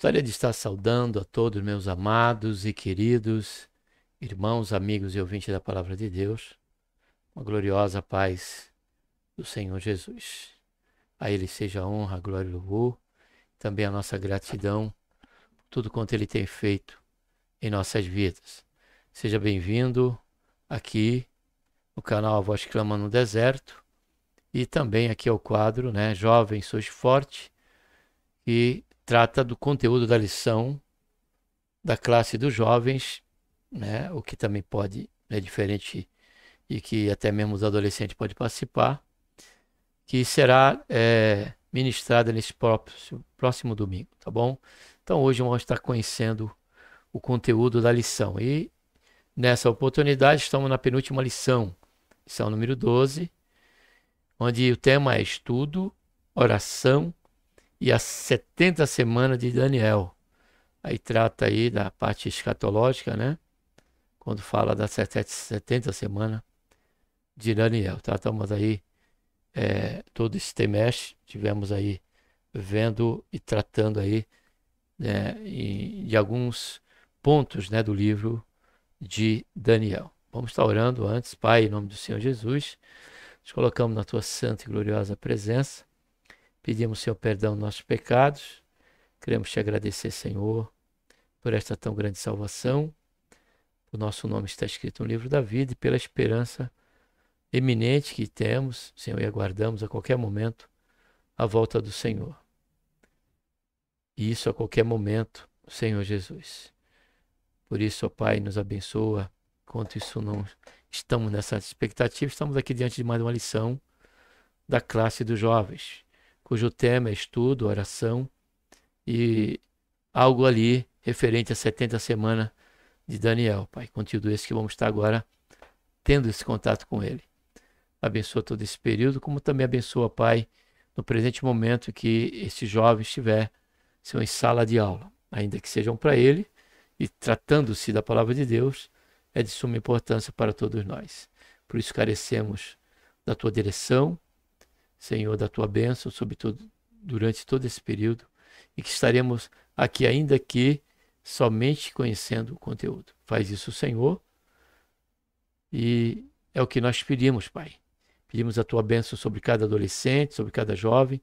Gostaria de estar saudando a todos meus amados e queridos irmãos, amigos e ouvintes da Palavra de Deus, uma gloriosa paz do Senhor Jesus. A Ele seja a honra, a glória e o louvor, também a nossa gratidão por tudo quanto Ele tem feito em nossas vidas. Seja bem-vindo aqui no canal A Voz que Clama no Deserto e também aqui ao quadro, Jovem, Sois Forte, que trata do conteúdo da lição da classe dos jovens, o que também pode, é diferente e que até mesmo os adolescentes podem participar, que será ministrada nesse próximo domingo, tá bom? Então hoje vamos estar conhecendo o conteúdo da lição e nessa oportunidade estamos na penúltima lição número 12, onde o tema é estudo, oração e as 70 semanas de Daniel. Aí trata aí da parte escatológica, quando fala das 70 semanas de Daniel. Tratamos aí todo esse trimestre, tivemos aí vendo e tratando aí de alguns pontos do livro de Daniel. Vamos estar orando antes. Pai, em nome do Senhor Jesus, nos colocamos na tua santa e gloriosa presença, pedimos, Senhor, perdão dos nossos pecados, queremos te agradecer, Senhor, por esta tão grande salvação. O nosso nome está escrito no livro da vida e pela esperança eminente que temos, Senhor, e aguardamos a qualquer momento a volta do Senhor. E isso a qualquer momento, Senhor Jesus. Por isso, ó Pai, nos abençoa. Enquanto isso não estamos nessa expectativa, estamos aqui diante de mais uma lição da classe dos jovens, cujo tema é estudo, oração e algo ali referente a 70 semanas de Daniel, Pai. Conteúdo esse que vamos estar agora tendo esse contato com ele. Abençoa todo esse período, como também abençoa, Pai, no presente momento que esse jovem estiver em sala de aula, ainda que sejam para ele, e tratando-se da palavra de Deus, é de suma importância para todos nós. Por isso carecemos da tua direção, Senhor, da tua bênção, sobretudo durante todo esse período, e que estaremos aqui ainda que somente conhecendo o conteúdo. Faz isso, Senhor, e é o que nós pedimos, Pai. Pedimos a tua bênção sobre cada adolescente, sobre cada jovem.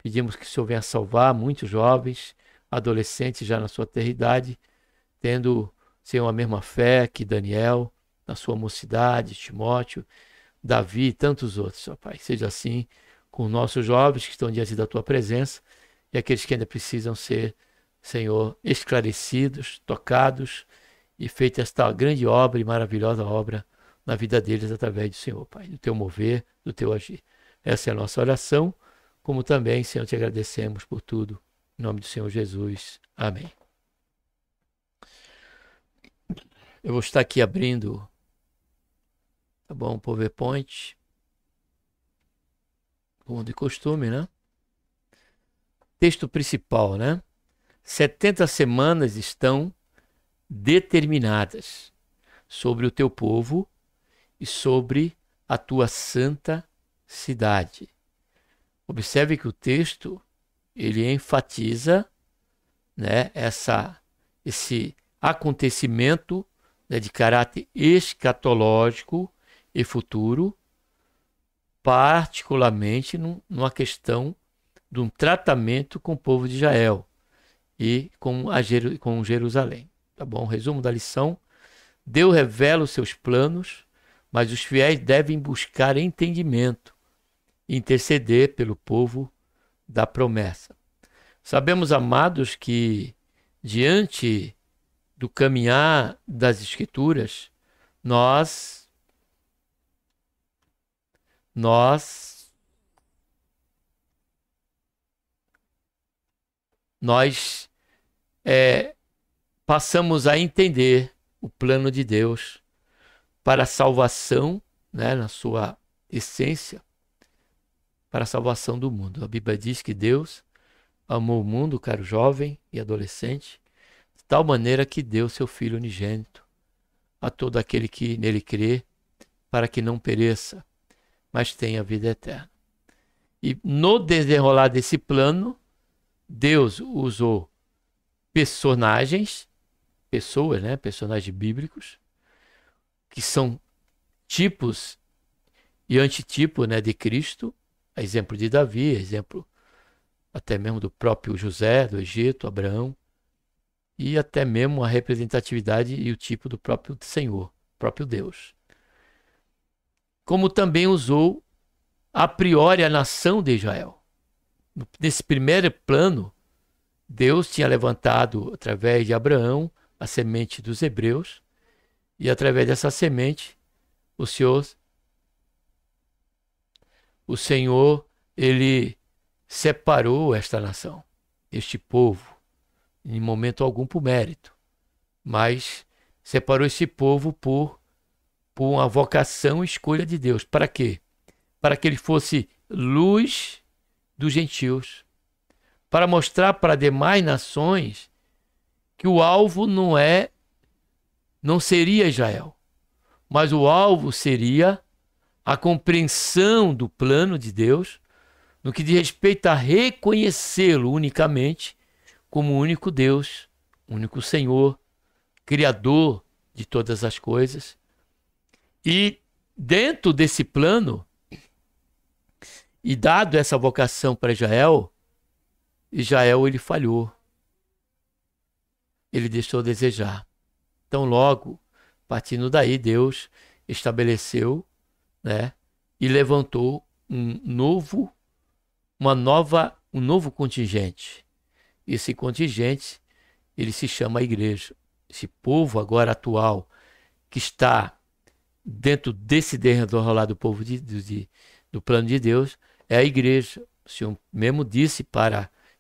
Pedimos que o Senhor venha salvar muitos jovens, adolescentes já na sua terridade, tendo, Senhor, a mesma fé que Daniel, na sua mocidade, Timóteo, Davi e tantos outros, ó Pai. Seja assim com nossos jovens que estão diante da tua presença e aqueles que ainda precisam ser, Senhor, esclarecidos, tocados e feita esta grande obra e maravilhosa obra na vida deles através do Senhor, Pai, do teu mover, do teu agir. Essa é a nossa oração, como também, Senhor, te agradecemos por tudo. Em nome do Senhor Jesus. Amém. Eu vou estar aqui abrindo, tá bom, o PowerPoint, como de costume, Texto principal, 70 semanas estão determinadas sobre o teu povo e sobre a tua santa cidade. Observe que o texto, ele enfatiza, esse acontecimento de caráter escatológico e futuro, particularmente numa questão de um tratamento com o povo de Israel e com Jerusalém. Tá bom? Resumo da lição. Deus revela os seus planos, mas os fiéis devem buscar entendimento e interceder pelo povo da promessa. Sabemos, amados, que diante do caminhar das Escrituras, nós passamos a entender o plano de Deus para a salvação, na sua essência, para a salvação do mundo. A Bíblia diz que Deus amou o mundo, caro jovem e adolescente, de tal maneira que deu seu Filho unigênito a todo aquele que nele crê, para que não pereça, mas tenha vida eterna. E no desenrolar desse plano, Deus usou personagens, pessoas, né? Personagens bíblicos, que são tipos e antitipos, né, de Cristo, exemplo de Davi, exemplo até mesmo do próprio José, do Egito, Abraão, e até mesmo a representatividade e o tipo do próprio Senhor, próprio Deus. Como também usou a priori a nação de Israel. Nesse primeiro plano, Deus tinha levantado, através de Abraão, a semente dos hebreus, e através dessa semente, o Senhor, ele separou esta nação, este povo, em momento algum por mérito, mas separou esse povo por uma vocação e escolha de Deus. Para quê? Para que ele fosse luz dos gentios, para mostrar para demais nações que o alvo não seria Israel, mas o alvo seria a compreensão do plano de Deus no que diz respeito a reconhecê-lo unicamente como o único Deus, único Senhor, Criador de todas as coisas. E dentro desse plano, e dado essa vocação para Israel ele falhou. Ele deixou a desejar. Então logo, partindo daí, Deus estabeleceu, né, e levantou um novo contingente. Esse contingente, ele se chama a igreja. Esse povo agora atual, que está dentro desse desenrolar do povo do plano de Deus, é a igreja. O Senhor mesmo disse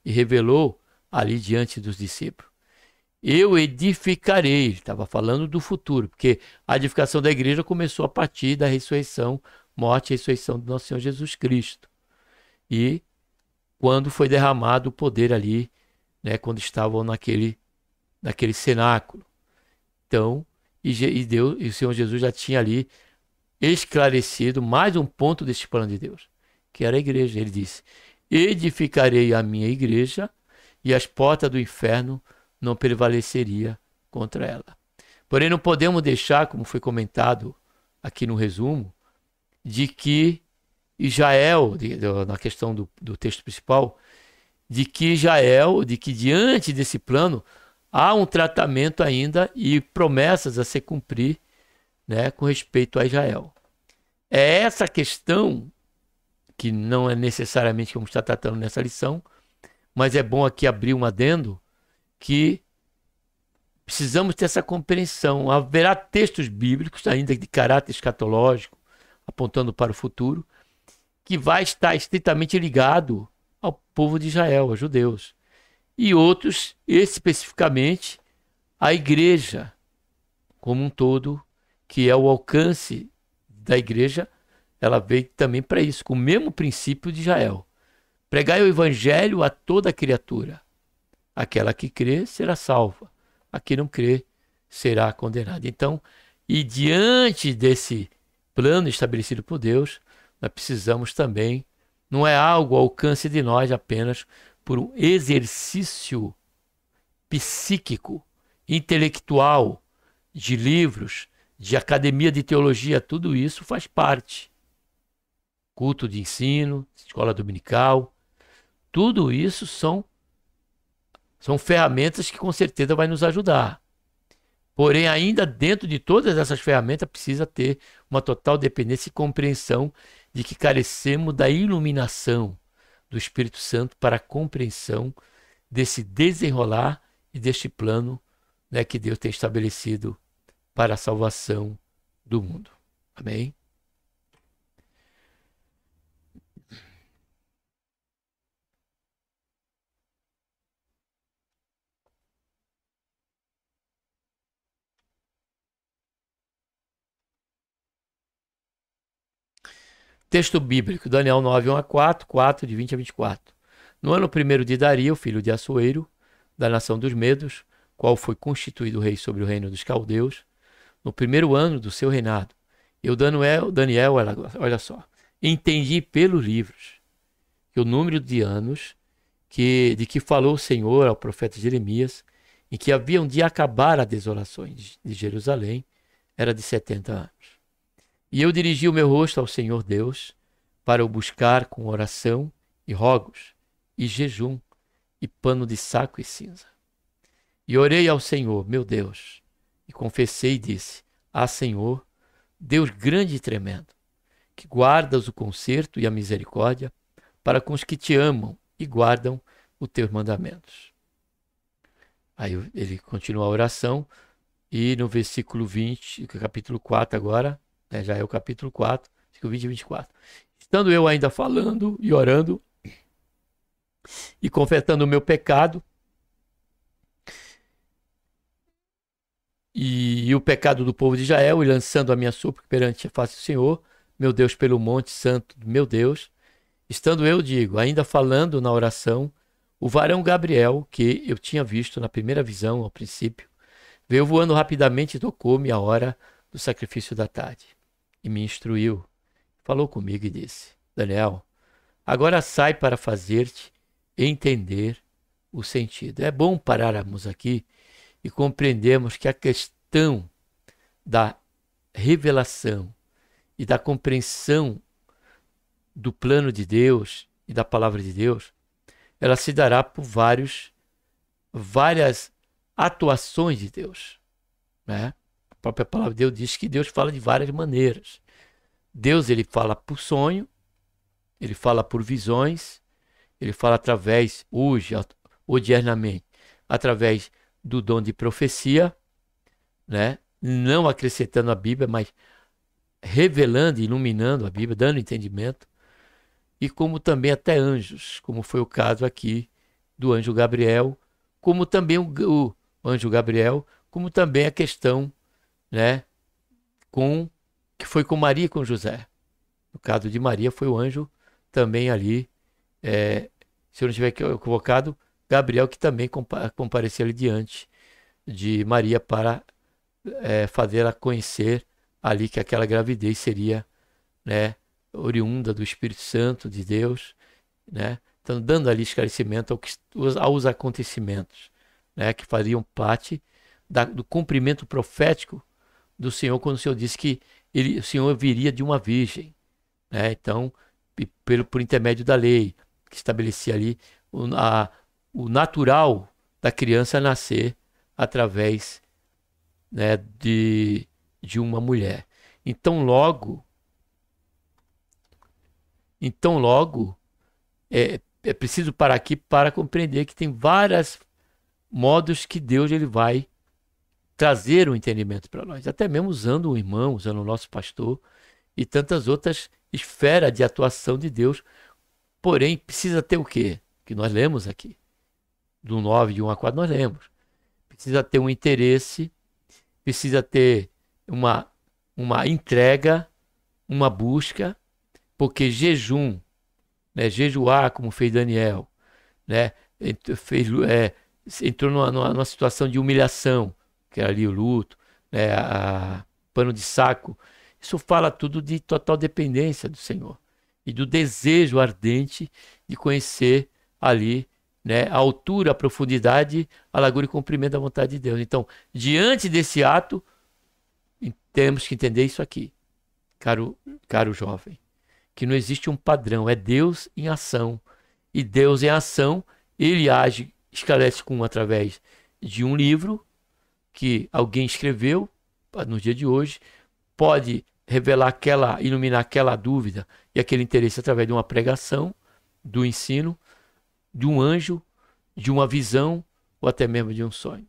e revelou ali diante dos discípulos: eu edificarei. Ele estava falando do futuro, porque a edificação da igreja começou a partir da ressurreição, morte e ressurreição do nosso Senhor Jesus Cristo. E quando foi derramado o poder ali, né, quando estavam naquele cenáculo. Então, Deus, e o Senhor Jesus já tinha ali esclarecido mais um ponto desse plano de Deus, que era a igreja. Ele disse: edificarei a minha igreja e as portas do inferno não prevaleceria contra ela. Porém, não podemos deixar, como foi comentado aqui no resumo, de que Israel, na questão do texto principal, de que diante desse plano há um tratamento ainda e promessas a se cumprir, né, com respeito a Israel. É essa questão que não é necessariamente que vamos estar tratando nessa lição, mas é bom aqui abrir um adendo, que precisamos ter essa compreensão. Haverá textos bíblicos, ainda de caráter escatológico, apontando para o futuro, que vai estar estritamente ligado ao povo de Israel, aos judeus. E outros, especificamente, à igreja como um todo, que é o alcance da igreja. Ela veio também para isso, com o mesmo princípio de Israel: pregai o evangelho a toda criatura. Aquela que crê será salva, a que não crê será condenada. Então, e diante desse plano estabelecido por Deus, nós precisamos também, não é algo ao alcance de nós apenas por um exercício psíquico, intelectual, de livros, de academia de teologia. Tudo isso faz parte. Culto de ensino, escola dominical, tudo isso são ferramentas que com certeza vai nos ajudar. Porém, ainda dentro de todas essas ferramentas, precisa ter uma total dependência e compreensão de que carecemos da iluminação do Espírito Santo para a compreensão desse desenrolar e deste plano, né, que Deus tem estabelecido para a salvação do mundo. Amém? Texto bíblico, Daniel 9, 1 a 4, 4 de 20 a 24. No ano primeiro de Dario, filho de Assuero, da nação dos Medos, qual foi constituído rei sobre o reino dos caldeus, no primeiro ano do seu reinado, eu, Daniel, olha só, entendi pelos livros que o número de anos de que falou o Senhor ao profeta Jeremias, em que haviam de acabar as desolações de Jerusalém, era de 70 anos. E eu dirigi o meu rosto ao Senhor Deus para o buscar com oração e rogos, e jejum, e pano de saco e cinza. E orei ao Senhor, meu Deus, e confessei e disse: Ah, Senhor, Deus grande e tremendo, que guardas o conserto e a misericórdia para com os que te amam e guardam os teus mandamentos. Aí ele continua a oração, e no versículo 20, capítulo 4 agora, já é o capítulo 4, versículo 20 e 24. Estando eu ainda falando e orando e confessando o meu pecado e o pecado do povo de Israel, e lançando a minha súplica perante a face do Senhor, meu Deus, pelo monte santo, meu Deus, estando eu, digo, ainda falando na oração, o varão Gabriel, que eu tinha visto na primeira visão ao princípio, veio voando rapidamente e tocou-me a hora do sacrifício da tarde. E me instruiu, falou comigo e disse: Daniel, agora sai para fazer-te entender o sentido. É bom pararmos aqui e compreendermos que a questão da revelação e da compreensão do plano de Deus e da palavra de Deus, ela se dará por várias atuações de Deus, né? A própria palavra de Deus diz que Deus fala de várias maneiras. Deus, ele fala por sonho, ele fala por visões, ele fala através, hoje, odiernamente, através do dom de profecia, né? Não acrescentando a Bíblia, mas revelando, iluminando a Bíblia, dando entendimento, e como também até anjos, como foi o caso aqui do anjo Gabriel, como também o anjo Gabriel, como também a questão, né, que foi com Maria e com José. No caso de Maria, foi o anjo também ali, se eu não estiver equivocado, Gabriel, que também compareceu ali diante de Maria para fazê-la conhecer ali que aquela gravidez seria, né, oriunda do Espírito Santo de Deus, né? Então, dando ali esclarecimento aos acontecimentos, né, que fariam parte do cumprimento profético do Senhor, quando o Senhor disse que o Senhor viria de uma virgem, né? Então, por intermédio da lei, que estabelecia ali o natural da criança nascer através, né, de uma mulher. Então logo é preciso parar aqui para compreender que tem vários modos que Deus ele vai trazer o entendimento para nós, até mesmo usando o irmão, usando o nosso pastor e tantas outras esferas de atuação de Deus. Porém, precisa ter o quê? Que nós lemos aqui, do 9, de 1 a 4, nós lemos. Precisa ter um interesse, precisa ter uma entrega, uma busca, porque jejum, né, jejuar como fez Daniel, né, entrou numa situação de humilhação, que era ali o luto, né, pano de saco. Isso fala tudo de total dependência do Senhor e do desejo ardente de conhecer ali, né, a altura, a profundidade, a largura e comprimento da vontade de Deus. Então, diante desse ato, temos que entender isso aqui, caro jovem, que não existe um padrão, é Deus em ação. E Deus em ação, ele age, esclarece através de um livro que alguém escreveu no dia de hoje, pode revelar iluminar aquela dúvida e aquele interesse através de uma pregação, do ensino, de um anjo, de uma visão ou até mesmo de um sonho.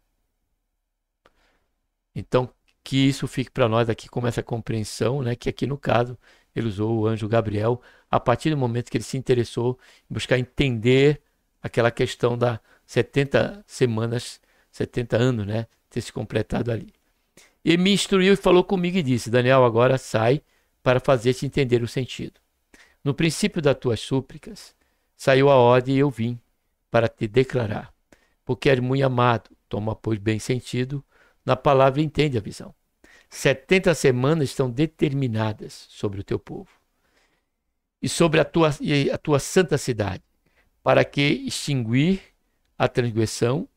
Então, que isso fique para nós aqui como essa compreensão, né, que aqui no caso ele usou o anjo Gabriel a partir do momento que ele se interessou em buscar entender aquela questão da 70 semanas, 70 anos, né, ter se completado ali. E me instruiu e falou comigo e disse: Daniel, agora sai para fazer-te entender o sentido. No princípio das tuas súplicas, saiu a ordem e eu vim para te declarar. Porque és muito amado, toma, pois, bem sentido na palavra e entende a visão. 70 semanas estão determinadas sobre o teu povo e sobre a tua santa cidade, para que extinguir a transgressão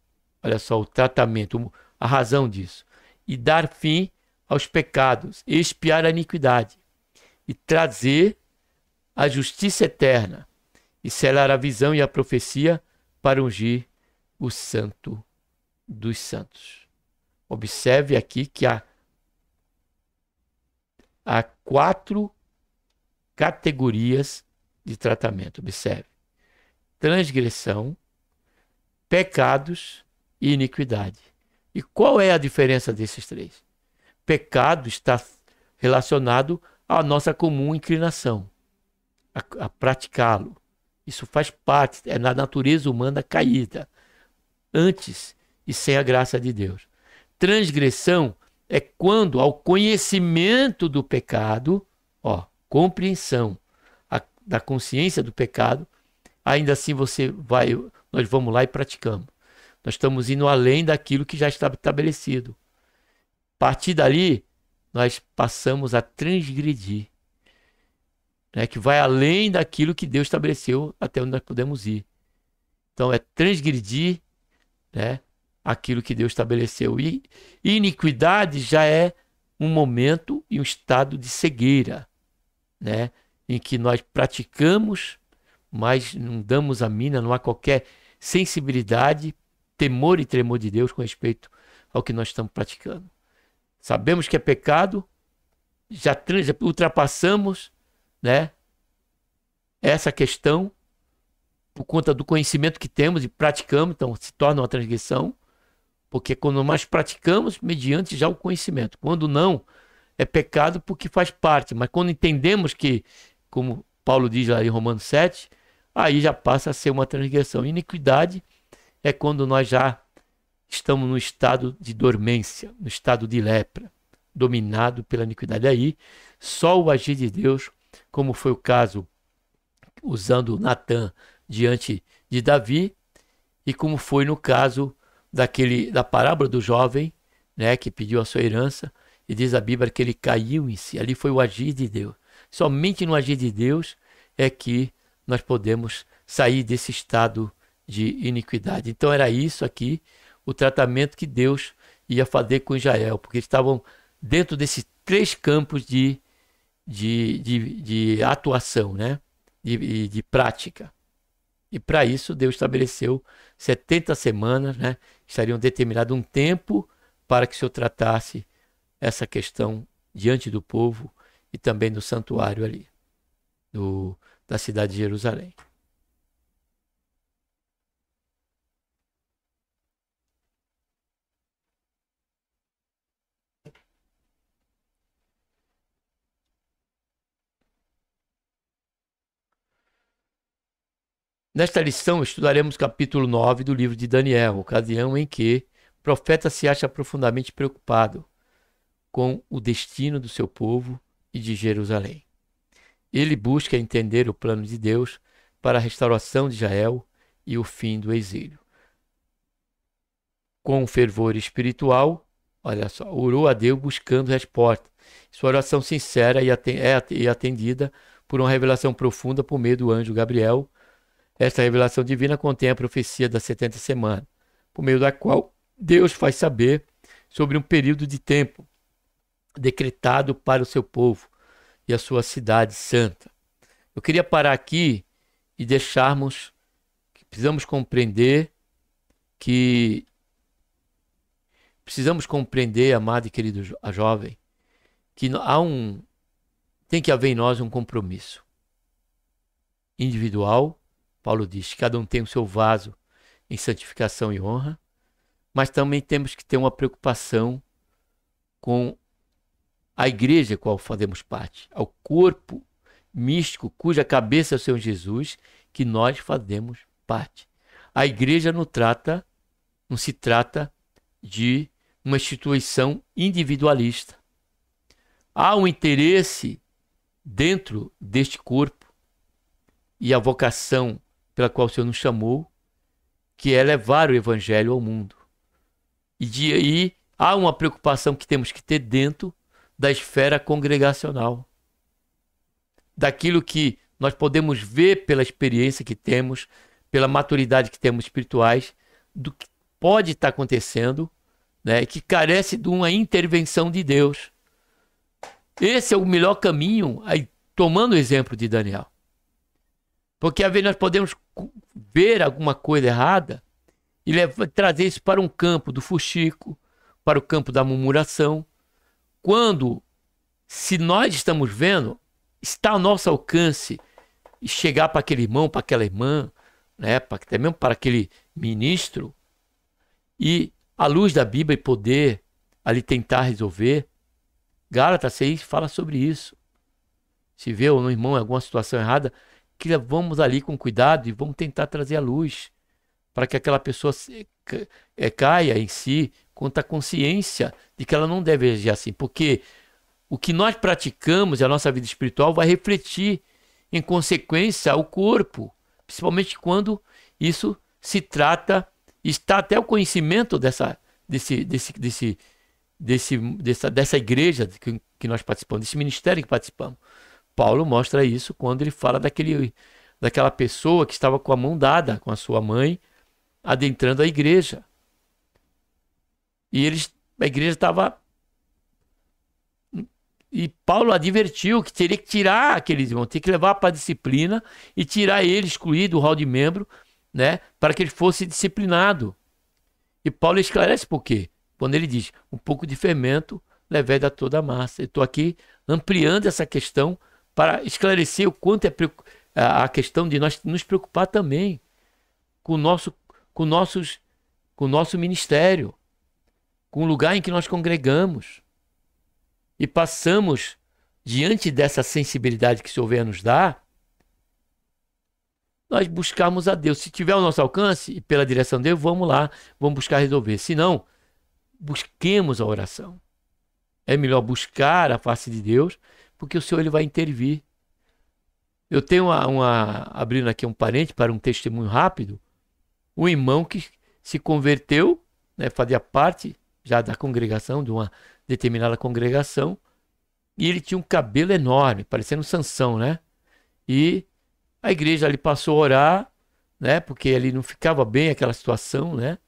Olha só o tratamento, a razão disso. E dar fim aos pecados, expiar a iniquidade e trazer a justiça eterna e selar a visão e a profecia para ungir o santo dos santos. Observe aqui que há 4 categorias de tratamento. Observe: transgressão, pecados e iniquidade. E qual é a diferença desses 3? Pecado está relacionado à nossa comum inclinação, a praticá-lo. Isso faz parte, é na natureza humana caída, antes e sem a graça de Deus. Transgressão é quando, ao conhecimento do pecado, compreensão da consciência do pecado, ainda assim nós vamos lá e praticamos. Nós estamos indo além daquilo que já estava estabelecido. A partir dali, nós passamos a transgredir, né, que vai além daquilo que Deus estabeleceu até onde nós podemos ir. Então, é transgredir, né, aquilo que Deus estabeleceu. E iniquidade já é um momento e um estado de cegueira, né, em que nós praticamos, mas não damos a mínima, não há qualquer sensibilidade, temor e tremor de Deus com respeito ao que nós estamos praticando. Sabemos que é pecado, já ultrapassamos, né, essa questão por conta do conhecimento que temos e praticamos, então se torna uma transgressão, porque quando nós praticamos, mediante já o conhecimento. Quando não, é pecado porque faz parte, mas quando entendemos que, como Paulo diz lá em Romanos 7, aí já passa a ser uma transgressão. Iniquidade é quando nós já estamos no estado de dormência, no estado de lepra, dominado pela iniquidade. Aí, só o agir de Deus, como foi o caso usando Natã diante de Davi, e como foi no caso da parábola do jovem, né, que pediu a sua herança, e diz a Bíblia que ele caiu em si. Ali foi o agir de Deus. Somente no agir de Deus é que nós podemos sair desse estado de iniquidade. Então era isso aqui, o tratamento que Deus ia fazer com Israel, porque eles estavam dentro desses 3 campos de atuação, né? de prática. E para isso Deus estabeleceu 70 semanas, né? Estariam determinado um tempo para que o Senhor tratasse essa questão diante do povo e também do santuário ali, da cidade de Jerusalém. Nesta lição, estudaremos o capítulo 9 do livro de Daniel, ocasião em que o profeta se acha profundamente preocupado com o destino do seu povo e de Jerusalém. Ele busca entender o plano de Deus para a restauração de Israel e o fim do exílio. Com fervor espiritual, olha só, orou a Deus buscando resposta. Sua oração sincera é atendida por uma revelação profunda por meio do anjo Gabriel. Esta revelação divina contém a profecia das 70 semanas, por meio da qual Deus faz saber sobre um período de tempo decretado para o seu povo e a sua cidade santa. Eu queria parar aqui e deixarmos que precisamos compreender, amado e querido jovem, que tem que haver em nós um compromisso individual. Paulo diz que cada um tem o seu vaso em santificação e honra, mas também temos que ter uma preocupação com a igreja a qual fazemos parte, ao corpo místico cuja cabeça é o Senhor Jesus, que nós fazemos parte. A igreja não se trata de uma instituição individualista. Há um interesse dentro deste corpo e a vocação pela qual o Senhor nos chamou, que é levar o evangelho ao mundo. E aí há uma preocupação que temos que ter dentro da esfera congregacional, daquilo que nós podemos ver pela experiência que temos, pela maturidade que temos espirituais, pode estar acontecendo, né, que carece de uma intervenção de Deus. Esse é o melhor caminho, aí, tomando o exemplo de Daniel. Porque às vezes nós podemos ver alguma coisa errada e trazer isso para um campo do fuxico, para o campo da murmuração. Quando, se nós estamos vendo, está ao nosso alcance e chegar para aquele irmão, para aquela irmã, né, até mesmo para aquele ministro, e à luz da Bíblia e poder ali tentar resolver. Gálatas 6 fala sobre isso. Se vê um irmão em alguma situação errada, que vamos ali com cuidado e vamos tentar trazer a luz para que aquela pessoa caia em si, com a consciência de que ela não deve agir assim, porque o que nós praticamos, a nossa vida espiritual, vai refletir em consequência ao corpo, principalmente quando isso se trata, está até o conhecimento dessa igreja que nós participamos, desse ministério que participamos. Paulo mostra isso quando ele fala daquela pessoa que estava com a mão dada com a sua mãe, adentrando a igreja. E a igreja estava... E Paulo advertiu que teria que tirar aqueles irmãos, teria que levar para a disciplina e tirar ele, excluir do hall de membro, né, para que ele fosse disciplinado. E Paulo esclarece por quê. Quando ele diz, um pouco de fermento leveda toda a massa. Eu estou aqui ampliando essa questão para esclarecer o quanto é a questão de nós nos preocupar também com o nosso ministério, com o lugar em que nós congregamos. E passamos, diante dessa sensibilidade que o Senhor venha nos dar, nós buscarmos a Deus. Se tiver ao nosso alcance, e pela direção de Deus, vamos lá, vamos buscar resolver. Se não, busquemos a oração. É melhor buscar a face de Deus, porque o Senhor ele vai intervir. Eu tenho abrindo aqui um parente para um testemunho rápido, um irmão que se converteu, né, fazia parte já da congregação, de uma determinada congregação, e ele tinha um cabelo enorme, parecendo Sansão, né? E a igreja ali passou a orar, né? Porque ele não ficava bem aquela situação, né?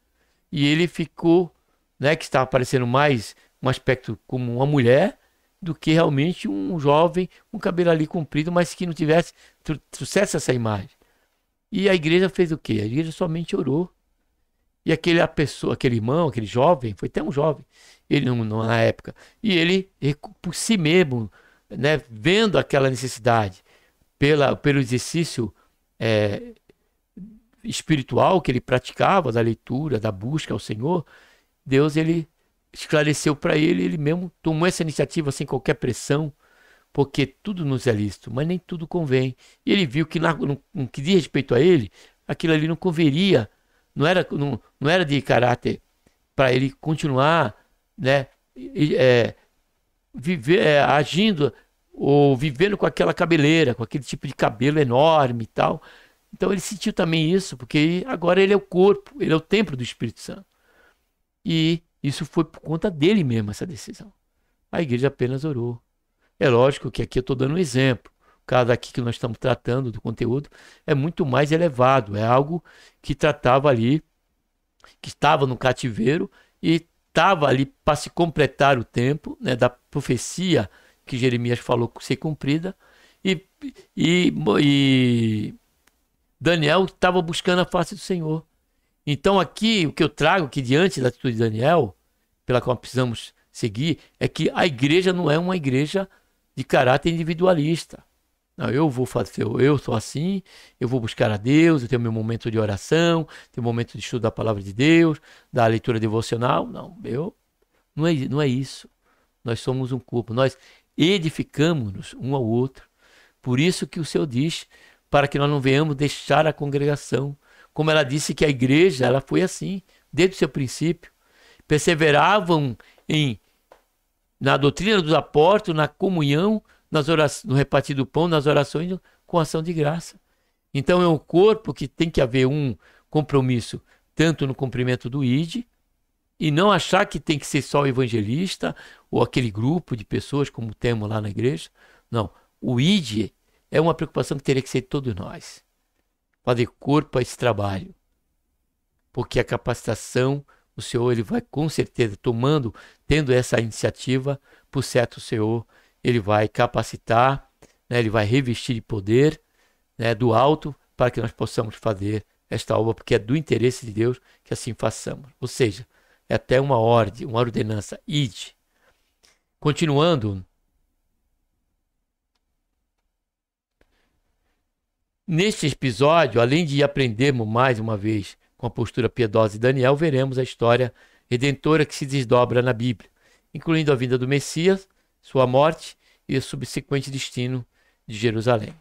E ele ficou, né? Que estava parecendo mais um aspecto como uma mulher do que realmente um jovem, um cabelo ali comprido, mas que não trouxesse essa imagem. E a igreja fez o quê? A igreja somente orou. E aquele irmão, aquele jovem, foi até um jovem, ele não na época, e ele, por si mesmo, né, vendo aquela necessidade, pelo exercício espiritual que ele praticava, da leitura, da busca ao Senhor, Deus ele esclareceu para ele, ele mesmo tomou essa iniciativa sem qualquer pressão, porque tudo nos é lícito, mas nem tudo convém. E ele viu que no que diz respeito a ele, aquilo ali não converia, não era de caráter para ele continuar, né, agindo ou vivendo com aquela cabeleira, com aquele tipo de cabelo enorme e tal. Então ele sentiu também isso, porque agora ele é o corpo, ele é o templo do Espírito Santo. E isso foi por conta dele mesmo, essa decisão. A igreja apenas orou. É lógico que aqui eu estou dando um exemplo. O caso aqui que nós estamos tratando do conteúdo é muito mais elevado. É algo que tratava ali, que estava no cativeiro e estava ali para se completar o tempo, né, da profecia que Jeremias falou ser cumprida. E Daniel estava buscando a face do Senhor. Então aqui, o que eu trago aqui diante da atitude de Daniel, pela qual precisamos seguir, é que a igreja não é uma igreja de caráter individualista. Não, eu vou fazer, eu sou assim, eu vou buscar a Deus, eu tenho meu momento de oração, tenho momento de estudo da palavra de Deus, da leitura devocional. Não, não é isso. Nós somos um corpo, nós edificamos-nos um ao outro. Por isso que o Senhor diz, para que nós não venhamos deixar a congregação. Como ela disse que a igreja, ela foi assim, desde o seu princípio. Perseveravam na doutrina dos apóstolos, na comunhão, no repartir do pão, nas orações com ação de graça. Então é um corpo que tem que haver um compromisso, tanto no cumprimento do ID, e não achar que tem que ser só o evangelista, ou aquele grupo de pessoas, como temos lá na igreja. Não, o ID é uma preocupação que teria que ser de todos nós. Fazer corpo a esse trabalho. porque a capacitação, o Senhor ele vai com certeza tendo essa iniciativa, por certo o Senhor ele vai capacitar, né, ele vai revestir de poder, né, do alto, para que nós possamos fazer esta obra, porque é do interesse de Deus que assim façamos. Ou seja, é até uma ordem, uma ordenança, ide. Continuando, neste episódio, além de aprendermos mais uma vez com a postura piedosa de Daniel, veremos a história redentora que se desdobra na Bíblia, incluindo a vinda do Messias, sua morte e o subsequente destino de Jerusalém.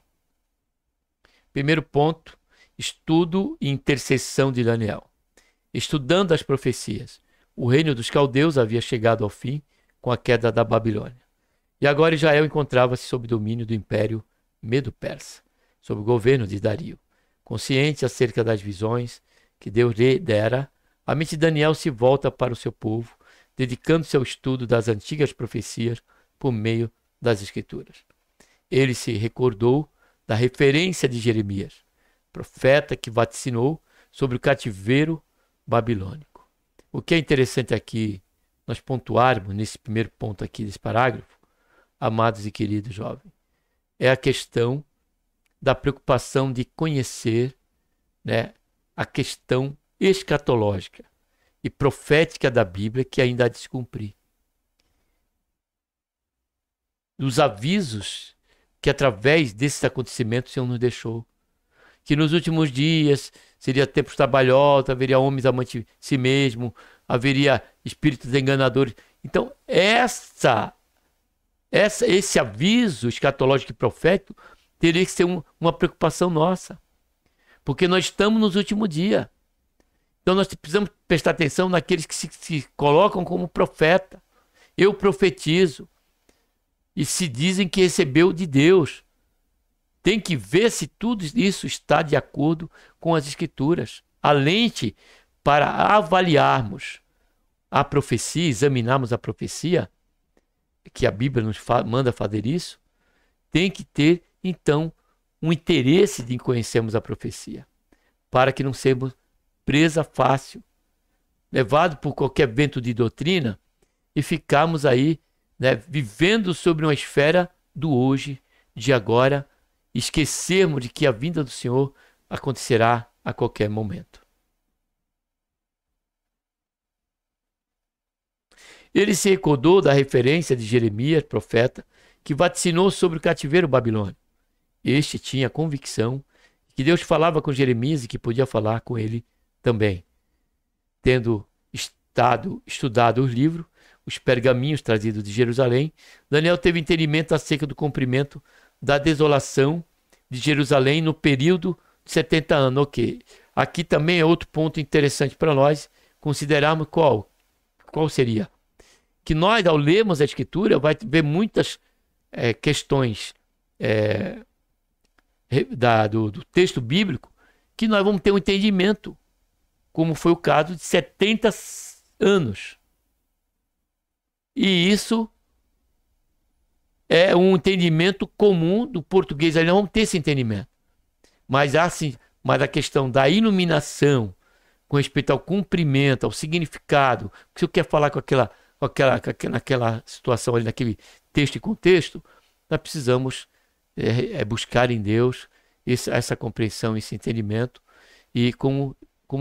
Primeiro ponto, estudo e intercessão de Daniel. Estudando as profecias, o reino dos caldeus havia chegado ao fim com a queda da Babilônia. E agora Israel encontrava-se sob domínio do Império Medo-Persa, sob o governo de Dario. Consciente acerca das visões que Deus lhe dera, a mente de Daniel se volta para o seu povo, dedicando-se ao estudo das antigas profecias por meio das Escrituras. Ele se recordou da referência de Jeremias, profeta que vaticinou sobre o cativeiro babilônico. O que é interessante aqui, nós pontuarmos nesse primeiro ponto aqui desse parágrafo, amados e queridos jovens, é a questão da preocupação de conhecer, né, a questão escatológica e profética da Bíblia que ainda há de se cumprir. Dos avisos que através desses acontecimentos o Senhor nos deixou. Que nos últimos dias seria tempos trabalhosos, haveria homens amantes de si mesmo, haveria espíritos enganadores. Então, esse aviso escatológico e profético teria que ser uma preocupação nossa. Porque nós estamos nos últimos dias. Então, nós precisamos prestar atenção naqueles que se colocam como profeta. Eu profetizo. E se dizem que recebeu de Deus. Tem que ver se tudo isso está de acordo com as Escrituras. A lente para avaliarmos a profecia, examinarmos a profecia, que a Bíblia nos manda fazer isso, tem que ter, então, um interesse de conhecermos a profecia, para que não sejamos presa fácil, levado por qualquer vento de doutrina e ficarmos aí, né, vivendo sobre uma esfera do hoje, de agora, esquecermos de que a vinda do Senhor acontecerá a qualquer momento. Ele se recordou da referência de Jeremias, profeta, que vaticinou sobre o cativeiro babilônico. Este tinha a convicção que Deus falava com Jeremias e que podia falar com ele também. Tendo estudado os livros, os pergaminhos trazidos de Jerusalém, Daniel teve entendimento acerca do cumprimento da desolação de Jerusalém no período de 70 anos. Ok. Aqui também é outro ponto interessante para nós considerarmos qual seria. Que nós, ao lermos a Escritura, vai ver muitas questões do texto bíblico que nós vamos ter um entendimento, como foi o caso de 70 anos. E isso é um entendimento comum do português. Aí não vamos ter esse entendimento. Mas a questão da iluminação com respeito ao cumprimento, ao significado, o que você quer falar naquela situação ali, naquele texto e contexto, nós precisamos buscar em Deus essa compreensão, esse entendimento, e como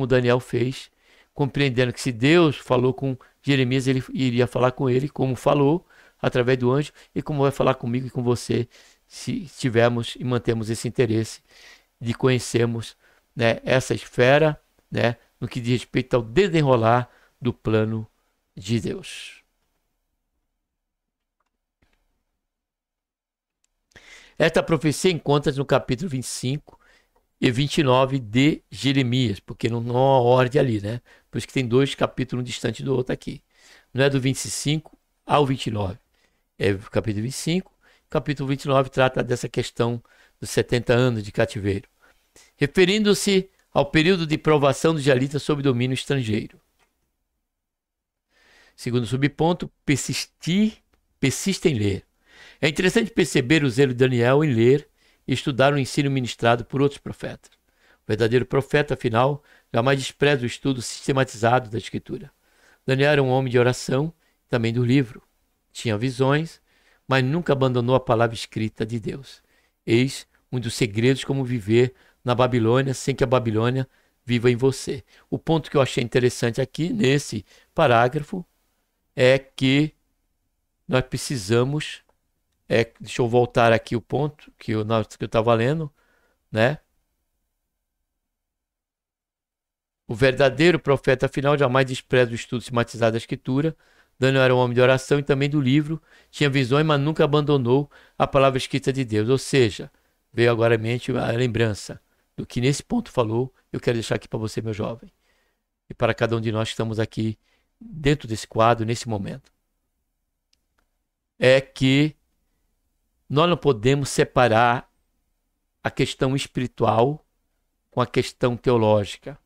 Daniel fez, compreendendo que se Deus falou com Jeremias, ele iria falar com ele, como falou, através do anjo, e como vai falar comigo e com você, se tivermos e mantemos esse interesse de conhecermos, né, essa esfera, né, no que diz respeito ao desenrolar do plano de Deus. Esta profecia encontra-se no capítulo 25 e 29 de Jeremias, porque não há uma ordem ali, né? Por isso que tem dois capítulos um distante do outro aqui. Não é do 25 ao 29. É o capítulo 25. Capítulo 29 trata dessa questão dos 70 anos de cativeiro, referindo-se ao período de provação dos israelitas sob domínio estrangeiro. Segundo subponto, persiste em ler. É interessante perceber o zelo de Daniel em ler e estudar o ensino ministrado por outros profetas. verdadeiro profeta, afinal, jamais despreza o estudo sistematizado da Escritura. Daniel era um homem de oração, também do livro. Tinha visões, mas nunca abandonou a palavra escrita de Deus. Eis um dos segredos como viver na Babilônia sem que a Babilônia viva em você. O ponto que eu achei interessante aqui, nesse parágrafo, é que nós precisamos... deixa eu voltar aqui o ponto que eu estava lendo, né? O verdadeiro profeta, afinal, jamais despreza o estudo sistematizado da Escritura. Daniel era um homem de oração e também do livro. Tinha visões, mas nunca abandonou a palavra escrita de Deus. Ou seja, veio agora à mente a lembrança do que nesse ponto falou. Eu quero deixar aqui para você, meu jovem. E para cada um de nós que estamos aqui dentro desse quadro, nesse momento. É que nós não podemos separar a questão espiritual com a questão teológica,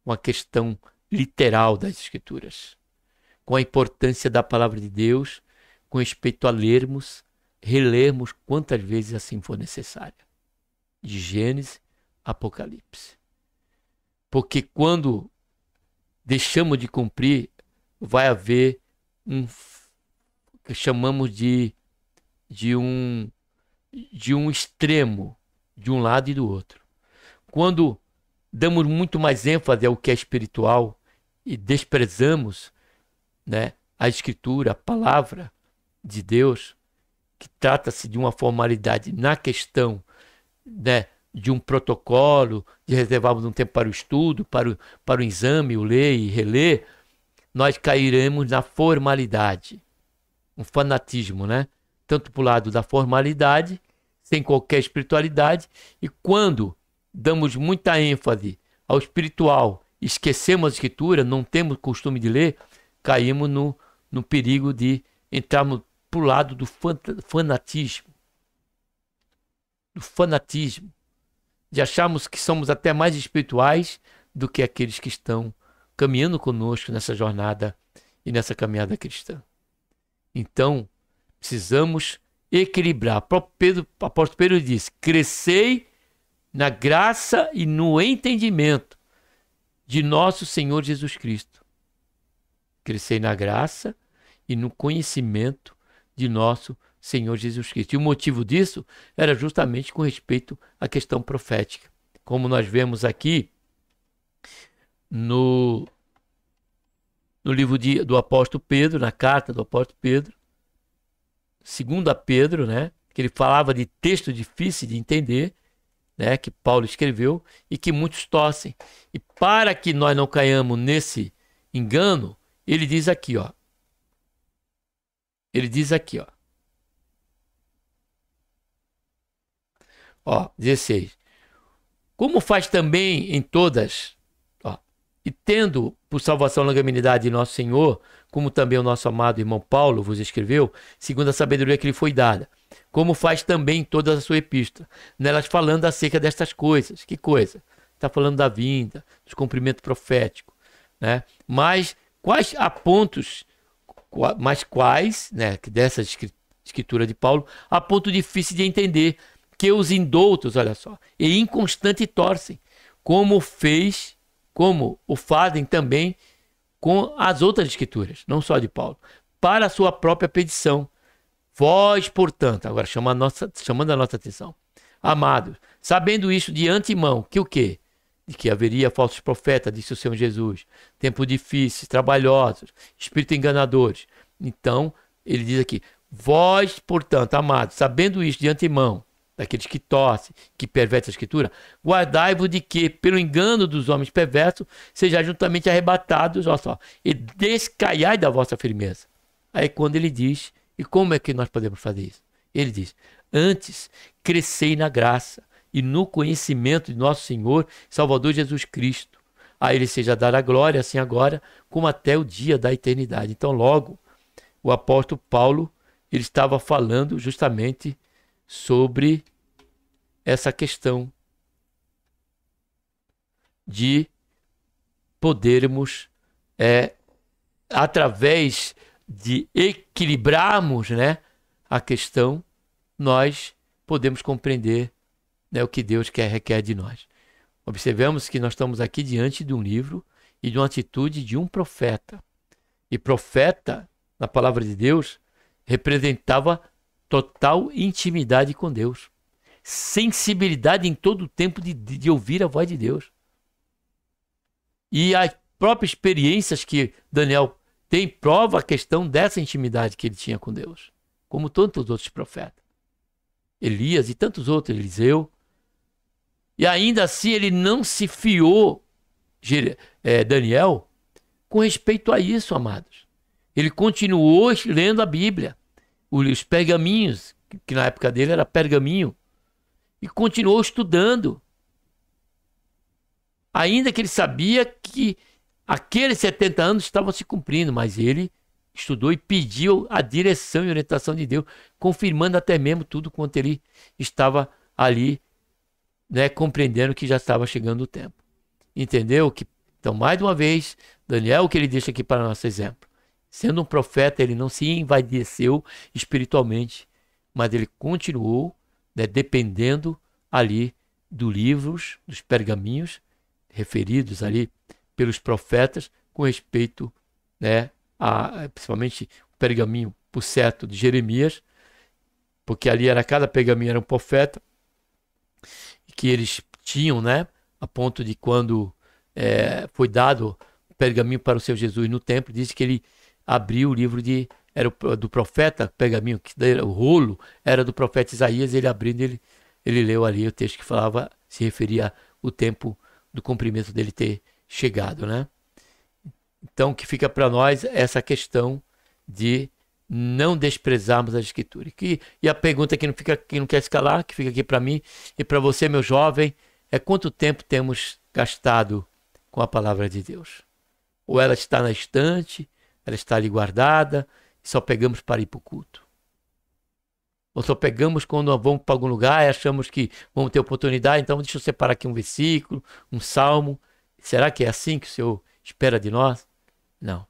com a questão literal das Escrituras, com a importância da palavra de Deus, com respeito a lermos, relermos quantas vezes assim for necessário, de Gênesis a Apocalipse. Porque quando deixamos de cumprir, vai haver um que chamamos de um extremo, de um lado e do outro. Quando damos muito mais ênfase ao que é espiritual e desprezamos, né, a Escritura, a palavra de Deus, que trata-se de uma formalidade na questão, né, de um protocolo, de reservarmos um tempo para o estudo, para o exame, o ler e reler, nós cairemos na formalidade, um fanatismo, né? Tanto para o lado da formalidade, sem qualquer espiritualidade, e quando damos muita ênfase ao espiritual, esquecemos a Escritura, não temos costume de ler, caímos no perigo de entrarmos para o lado do fanatismo. Do fanatismo. De acharmos que somos até mais espirituais do que aqueles que estão caminhando conosco nessa jornada e nessa caminhada cristã. Então, precisamos equilibrar. O apóstolo Pedro diz: crescei na graça e no entendimento de nosso Senhor Jesus Cristo. Crescei na graça e no conhecimento de nosso Senhor Jesus Cristo. E o motivo disso era justamente com respeito à questão profética. Como nós vemos aqui no livro do apóstolo Pedro, na carta do apóstolo Pedro, 2 Pedro, né, que ele falava de texto difícil de entender, né, que Paulo escreveu e que muitos torcem. E para que nós não caiamos nesse engano, ele diz aqui, ó. Ele diz aqui, ó. Ó, 16. Como faz também em todas, ó, e tendo por salvação a longanimidade de nosso Senhor, como também o nosso amado irmão Paulo vos escreveu, segundo a sabedoria que lhe foi dada, como faz também em toda a sua epístola, nelas falando acerca destas coisas. Que coisa? Está falando da vinda, dos cumprimentos proféticos, né? Mas quais há pontos, né, dessa escritura de Paulo, há ponto difícil de entender, que os indoutos, olha só, e inconstante torcem, como o fazem também com as outras escrituras, não só de Paulo, para a sua própria perdição. Vós, portanto, agora chamando a nossa atenção, amados, sabendo isso de antemão, que o quê? De que haveria falsos profetas, disse o Senhor Jesus, tempos difíceis, trabalhosos, espíritos enganadores. Então, ele diz aqui, vós, portanto, amados, sabendo isso de antemão, daqueles que torcem, que pervertem a Escritura, guardai-vos de que, pelo engano dos homens perversos, sejais juntamente arrebatados, olha só, e descaiai da vossa firmeza. Aí quando ele diz, e como é que nós podemos fazer isso? Ele diz, antes crescei na graça e no conhecimento de nosso Senhor Salvador Jesus Cristo. A ele seja dada a glória, assim agora, como até o dia da eternidade. Então logo, o apóstolo Paulo, ele estava falando justamente sobre essa questão de podermos, através de equilibrarmos, né, a questão, nós podemos compreender, né, o que Deus requer de nós. Observamos que nós estamos aqui diante de um livro e de uma atitude de um profeta. E profeta, na palavra de Deus, representava total intimidade com Deus. Sensibilidade em todo o tempo de ouvir a voz de Deus. E as próprias experiências que Daniel tem prova a questão dessa intimidade que ele tinha com Deus. Como tantos outros profetas. Elias e tantos outros, Eliseu. E ainda assim ele não se fiou, Daniel, com respeito a isso, amados. Ele continuou lendo a Bíblia, os pergaminhos, que na época dele era pergaminho, e continuou estudando. Ainda que ele sabia que aqueles 70 anos estavam se cumprindo, mas ele estudou e pediu a direção e orientação de Deus, confirmando até mesmo tudo quanto ele estava ali, né, compreendendo que já estava chegando o tempo. Entendeu? Então, mais uma vez, Daniel, o que ele deixa aqui para nosso exemplo. Sendo um profeta, ele não se envaideceu espiritualmente, mas ele continuou, né, dependendo ali dos livros, dos pergaminhos, referidos ali pelos profetas, com respeito, né, principalmente o pergaminho, por certo, de Jeremias, porque ali cada pergaminho era um profeta, que eles tinham, né, a ponto de quando foi dado o pergaminho para o seu Jesus no templo, diz que ele abriu o livro era do profeta, pergaminho, o rolo era do profeta Isaías, ele abrindo, ele leu ali o texto que falava, se referia ao tempo do cumprimento dele ter chegado, né? Então, que fica para nós essa questão de não desprezarmos a Escritura. E a pergunta que não quer escalar, que fica aqui para mim e para você, meu jovem, é quanto tempo temos gastado com a palavra de Deus? Ou ela está na estante, ela está ali guardada, e só pegamos para ir para o culto? Ou só pegamos quando vamos para algum lugar e achamos que vamos ter oportunidade, então deixa eu separar aqui um versículo, um salmo. Será que é assim que o Senhor espera de nós? Não.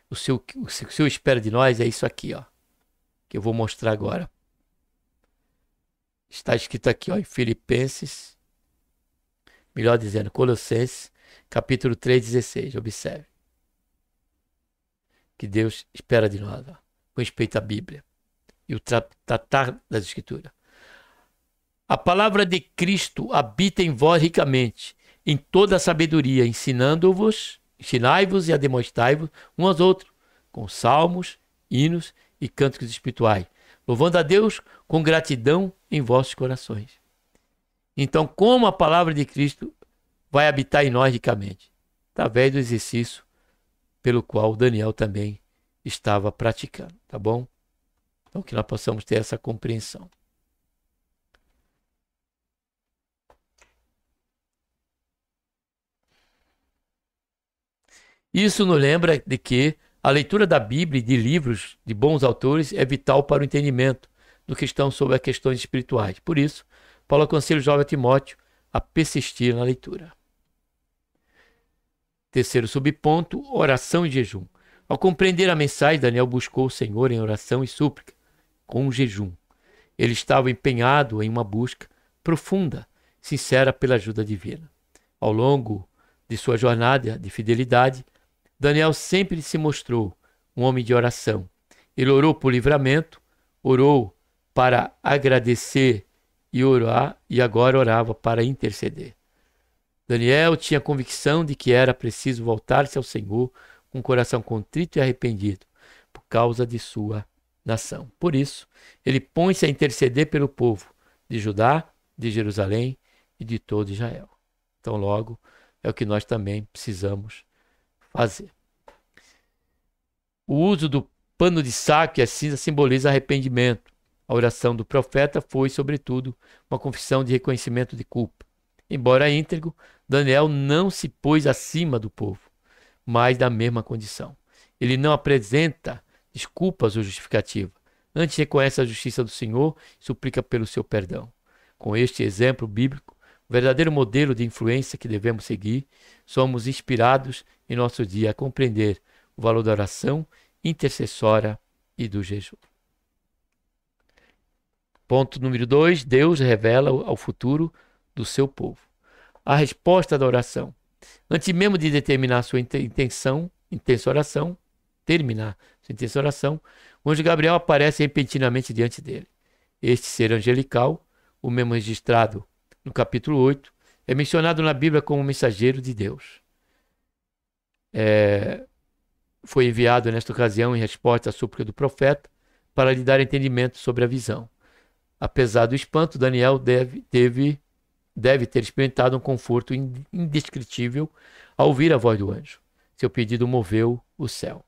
O Senhor espera de nós é isso aqui, ó, que eu vou mostrar agora. Está escrito aqui, ó, em Filipenses, melhor dizendo, Colossenses, capítulo 3:16. Observe. Que Deus espera de nós, ó, com respeito à Bíblia e o tratar das Escrituras. A palavra de Cristo habita em vós ricamente, em toda a sabedoria, ensinai-vos e ademonstrai-vos uns aos outros, com salmos, hinos e cânticos espirituais, louvando a Deus com gratidão em vossos corações. Então, como a palavra de Cristo vai habitar em nós ricamente? Através do exercício pelo qual Daniel também estava praticando, tá bom? Então, que nós possamos ter essa compreensão. Isso nos lembra de que a leitura da Bíblia e de livros de bons autores é vital para o entendimento do que estão sobre as questões espirituais. Por isso, Paulo aconselha o jovem Timóteo a persistir na leitura. Terceiro subponto, oração e jejum. Ao compreender a mensagem, Daniel buscou o Senhor em oração e súplica, com jejum. Ele estava empenhado em uma busca profunda, sincera pela ajuda divina. Ao longo de sua jornada de fidelidade, Daniel sempre se mostrou um homem de oração. Ele orou por livramento, orou para agradecer e orar, e agora orava para interceder. Daniel tinha a convicção de que era preciso voltar-se ao Senhor com o coração contrito e arrependido por causa de sua nação. Por isso, ele põe-se a interceder pelo povo de Judá, de Jerusalém e de todo Israel. Então, logo, é o que nós também precisamos fazer. O uso do pano de saco e a cinza simboliza arrependimento. A oração do profeta foi, sobretudo, uma confissão de reconhecimento de culpa. Embora íntegro, Daniel não se pôs acima do povo, mas da mesma condição. Ele não apresenta desculpas ou justificativa. Antes reconhece a justiça do Senhor e suplica pelo seu perdão. Com este exemplo bíblico, o verdadeiro modelo de influência que devemos seguir, somos inspirados em nosso dia a compreender o valor da oração intercessória e do jejum. Ponto número 2, Deus revela ao futuro do seu povo. a resposta da oração. Antes mesmo de determinar sua intensa oração, terminar sua intensa oração, o anjo Gabriel aparece repentinamente diante dele. Este ser angelical, o mesmo registrado no capítulo 8, é mencionado na Bíblia como mensageiro de Deus. Foi enviado nesta ocasião em resposta à súplica do profeta para lhe dar entendimento sobre a visão. Apesar do espanto, Daniel deve ter experimentado um conforto indescritível ao ouvir a voz do anjo. Seu pedido moveu o céu.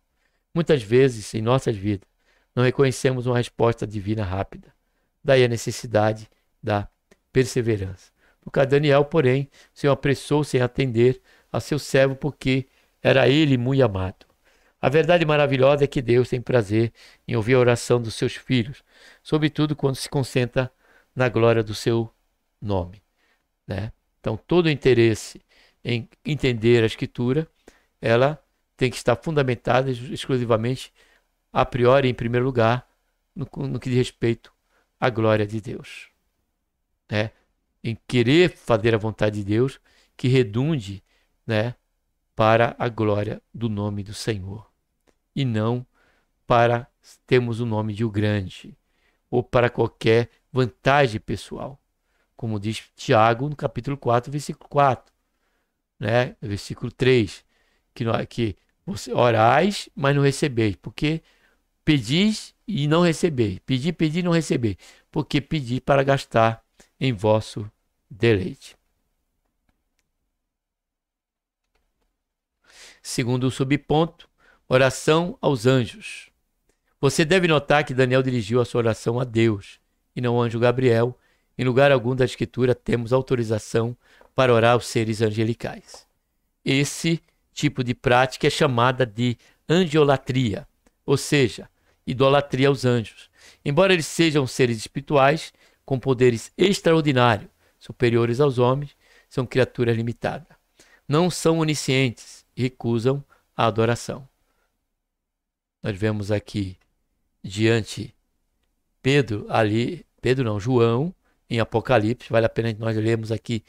Muitas vezes, em nossas vidas, não reconhecemos uma resposta divina rápida. Daí a necessidade da perseverança. No caso de Daniel, porém, o Senhor apressou-se em atender a seu servo porque era ele muito amado. A verdade maravilhosa é que Deus tem prazer em ouvir a oração dos seus filhos, sobretudo quando se concentra na glória do seu nome, né? Então, todo o interesse em entender a Escritura, ela tem que estar fundamentada exclusivamente, a priori, em primeiro lugar, no que diz respeito à glória de Deus, né? Em querer fazer a vontade de Deus que redunde, né, para a glória do nome do Senhor, e não para termos o nome de o grande, ou para qualquer vantagem pessoal. Como diz Tiago no capítulo 4, versículo 4, né? Versículo 3, que você orais, mas não recebeis, porque pedis e não recebeis. Pedi e não recebeis, porque pedi para gastar em vosso deleite. Segundo o subponto, oração aos anjos. Você deve notar que Daniel dirigiu a sua oração a Deus e não ao anjo Gabriel. Em lugar algum da Escritura temos autorização para orar aos seres angelicais. Esse tipo de prática é chamada de angiolatria, ou seja, idolatria aos anjos. Embora eles sejam seres espirituais com poderes extraordinários, superiores aos homens, são criaturas limitadas. Não são oniscientes e recusam a adoração. Nós vemos aqui diante João, em Apocalipse. Vale a pena nós lermos aqui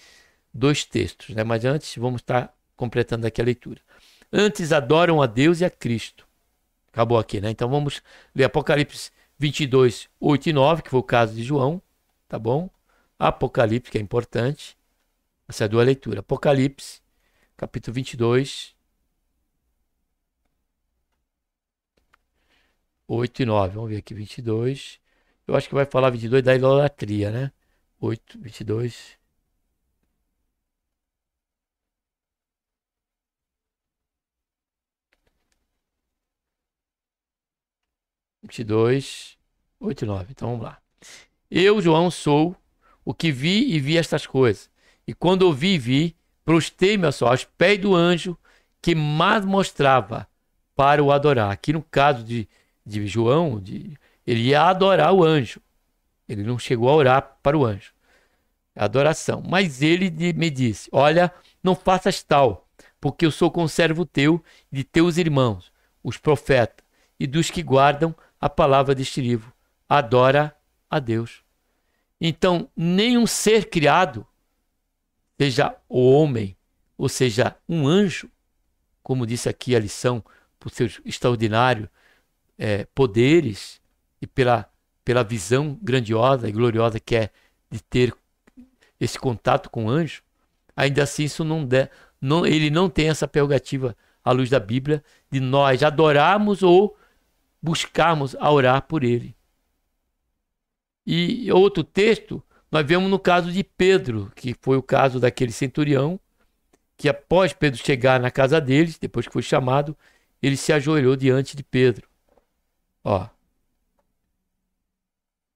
dois textos, né? Mas antes vamos estar completando aqui a leitura. Antes adoram a Deus e a Cristo. Acabou aqui, né? Então vamos ler Apocalipse 22, 8 e 9, que foi o caso de João, tá bom? Apocalipse, que é importante. Essa é a duas leituras. Apocalipse, capítulo 22, 8 e 9. Vamos ver aqui, 22. Eu acho que vai falar 22 da idolatria, né? 8, 22. 22, 8 e 9. Então vamos lá. Eu, João, sou o que vi e vi estas coisas. E quando ouvi e vi, prostei-me aos pés do anjo que mais mostrava para o adorar. Aqui no caso de João, ele ia adorar o anjo. Ele não chegou a orar para o anjo. Adoração. Mas ele me disse: olha, não faças tal, porque eu sou conservo teu e de teus irmãos, os profetas, e dos que guardam a palavra deste livro. Adora a Deus. Então, nenhum ser criado, seja o homem, ou seja, um anjo, como disse aqui a lição, por seus extraordinários poderes e pela visão grandiosa e gloriosa que é de ter esse contato com o anjo, ainda assim isso ele não tem essa prerrogativa, à luz da Bíblia, de nós adorarmos ou buscarmos a orar por ele. E outro texto, nós vemos no caso de Pedro, que foi o caso daquele centurião, que após Pedro chegar na casa deles, depois que foi chamado, ele se ajoelhou diante de Pedro. Ó,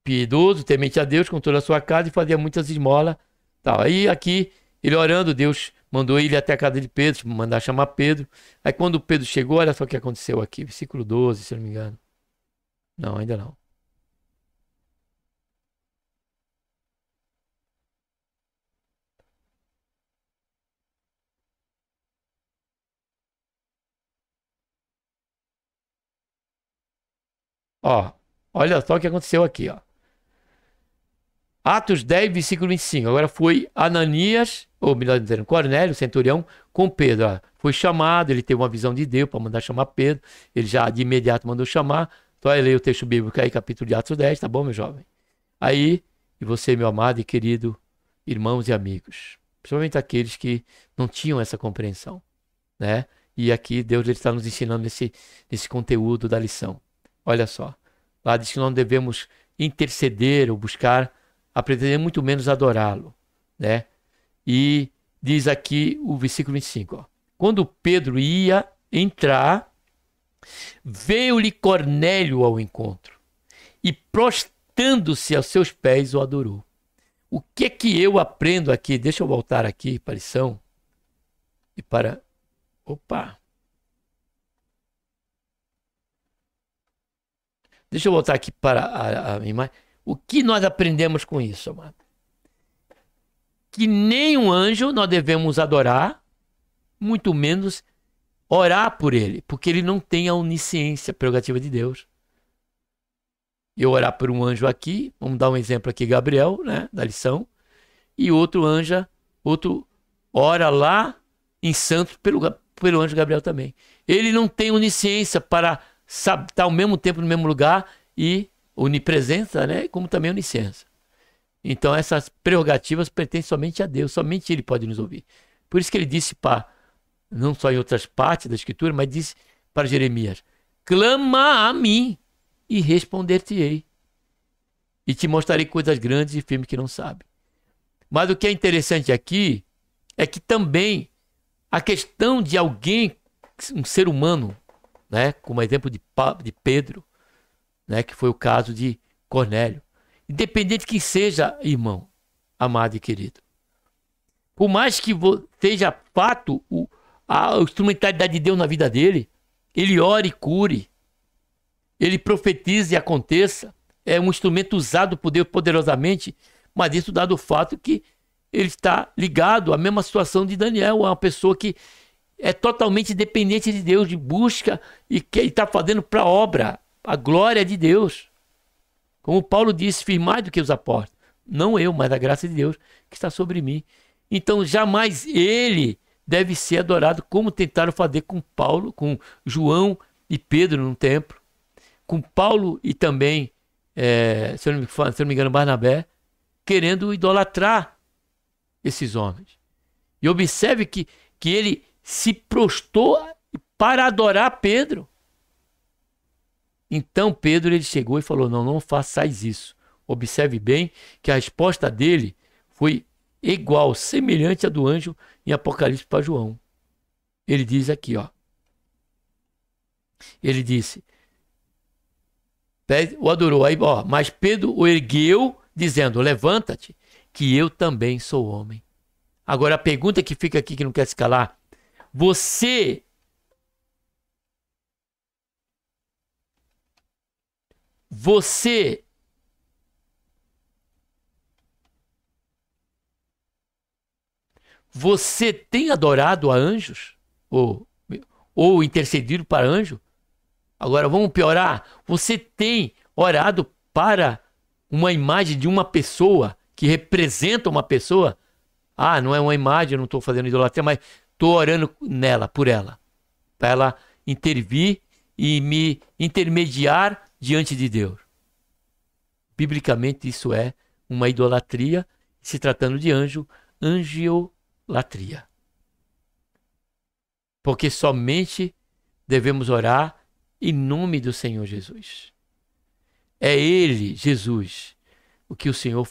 piedoso, temente a Deus com toda a sua casa e fazia muitas esmolas. Tal. Aí aqui, ele orando, Deus mandou ele até a casa de Pedro, mandar chamar Pedro. Aí quando Pedro chegou, olha só o que aconteceu aqui, versículo 12, se eu não me engano. Não, ainda não. Ó, olha só o que aconteceu aqui, ó. Atos 10, versículo 25. Agora foi Ananias, ou melhor dizendo, Cornélio, centurião, com Pedro. Foi chamado, ele teve uma visão de Deus para mandar chamar Pedro. Ele já de imediato mandou chamar. Então aí leia o texto bíblico aí, capítulo de Atos 10, tá bom, meu jovem? Aí, e você, meu amado e querido irmãos e amigos, principalmente aqueles que não tinham essa compreensão, né? E aqui Deus está nos ensinando nesse conteúdo da lição. Olha só, lá diz que não devemos interceder ou buscar aprender, muito menos adorá-lo, né? E diz aqui o versículo 25, ó. Quando Pedro ia entrar, veio-lhe Cornélio ao encontro e prostrando-se aos seus pés o adorou. O que é que eu aprendo aqui? Deixa eu voltar aqui para a lição e para... Opa! Deixa eu voltar aqui para a imagem. O que nós aprendemos com isso, amado? Que nem um anjo nós devemos adorar, muito menos orar por ele, porque ele não tem a onisciência, a prerrogativa de Deus. Eu orar por um anjo aqui, vamos dar um exemplo aqui, Gabriel, né, da lição, e outro ora lá em Santos pelo anjo Gabriel também. Ele não tem onisciência para estar ao mesmo tempo no mesmo lugar e onipresença, né, como também onisciência. Então essas prerrogativas pertencem somente a Deus, somente Ele pode nos ouvir. Por isso que ele disse para, não só em outras partes da Escritura, mas disse para Jeremias, clama a mim e responder-te-ei, e te mostrarei coisas grandes e firmes que não sabe. Mas o que é interessante aqui é que também a questão de alguém, um ser humano, né, como exemplo de Pedro, né, que foi o caso de Cornélio, independente de quem seja, irmão, amado e querido, por mais que seja fato a instrumentalidade de Deus na vida dele, ele ore e cure, ele profetize e aconteça, é um instrumento usado por Deus poderosamente, mas isso dado o fato que ele está ligado à mesma situação de Daniel, uma pessoa que é totalmente dependente de Deus, de busca e que está fazendo para a obra, a glória de Deus. Como Paulo disse, fiz mais do que os apóstolos. Não eu, mas a graça de Deus que está sobre mim. Então jamais ele deve ser adorado como tentaram fazer com Paulo, com João e Pedro no templo. Com Paulo e também, se eu não me engano, Barnabé, querendo idolatrar esses homens. E observe que ele se prostrou para adorar Pedro. Então Pedro ele chegou e falou, não façais isso. Observe bem que a resposta dele foi igual, semelhante à do anjo em Apocalipse para João. Ele diz aqui, ó. Ele disse, o adorou, aí, ó, mas Pedro o ergueu, dizendo, levanta-te, que eu também sou homem. Agora a pergunta que fica aqui, que não quer se calar, você tem adorado a anjos? Ou intercedido para anjo? Agora vamos piorar. Você tem orado para uma imagem de uma pessoa que representa uma pessoa? Ah, não é uma imagem, eu não estou fazendo idolatria, mas estou orando nela, por ela. Para ela intervir e me intermediar diante de Deus. Biblicamente isso é uma idolatria, se tratando de anjo, angiolatria. Porque somente devemos orar em nome do Senhor Jesus. É Ele, Jesus, o que o Senhor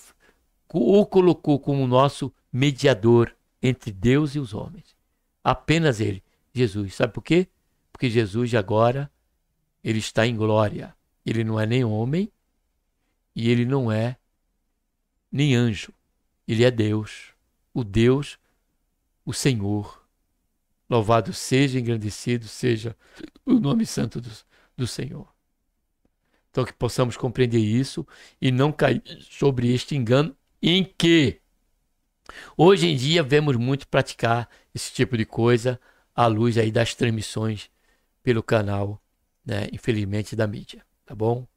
o colocou como nosso mediador entre Deus e os homens. Apenas Ele, Jesus. Sabe por quê? Porque Jesus agora, Ele está em glória. Ele não é nem homem e Ele não é nem anjo. Ele é Deus, o Senhor. Louvado seja, engrandecido seja o nome santo do Senhor. Então que possamos compreender isso e não cair sobre este engano em que hoje em dia vemos muito praticar esse tipo de coisa à luz aí das transmissões pelo canal, né, infelizmente, da mídia, tá bom?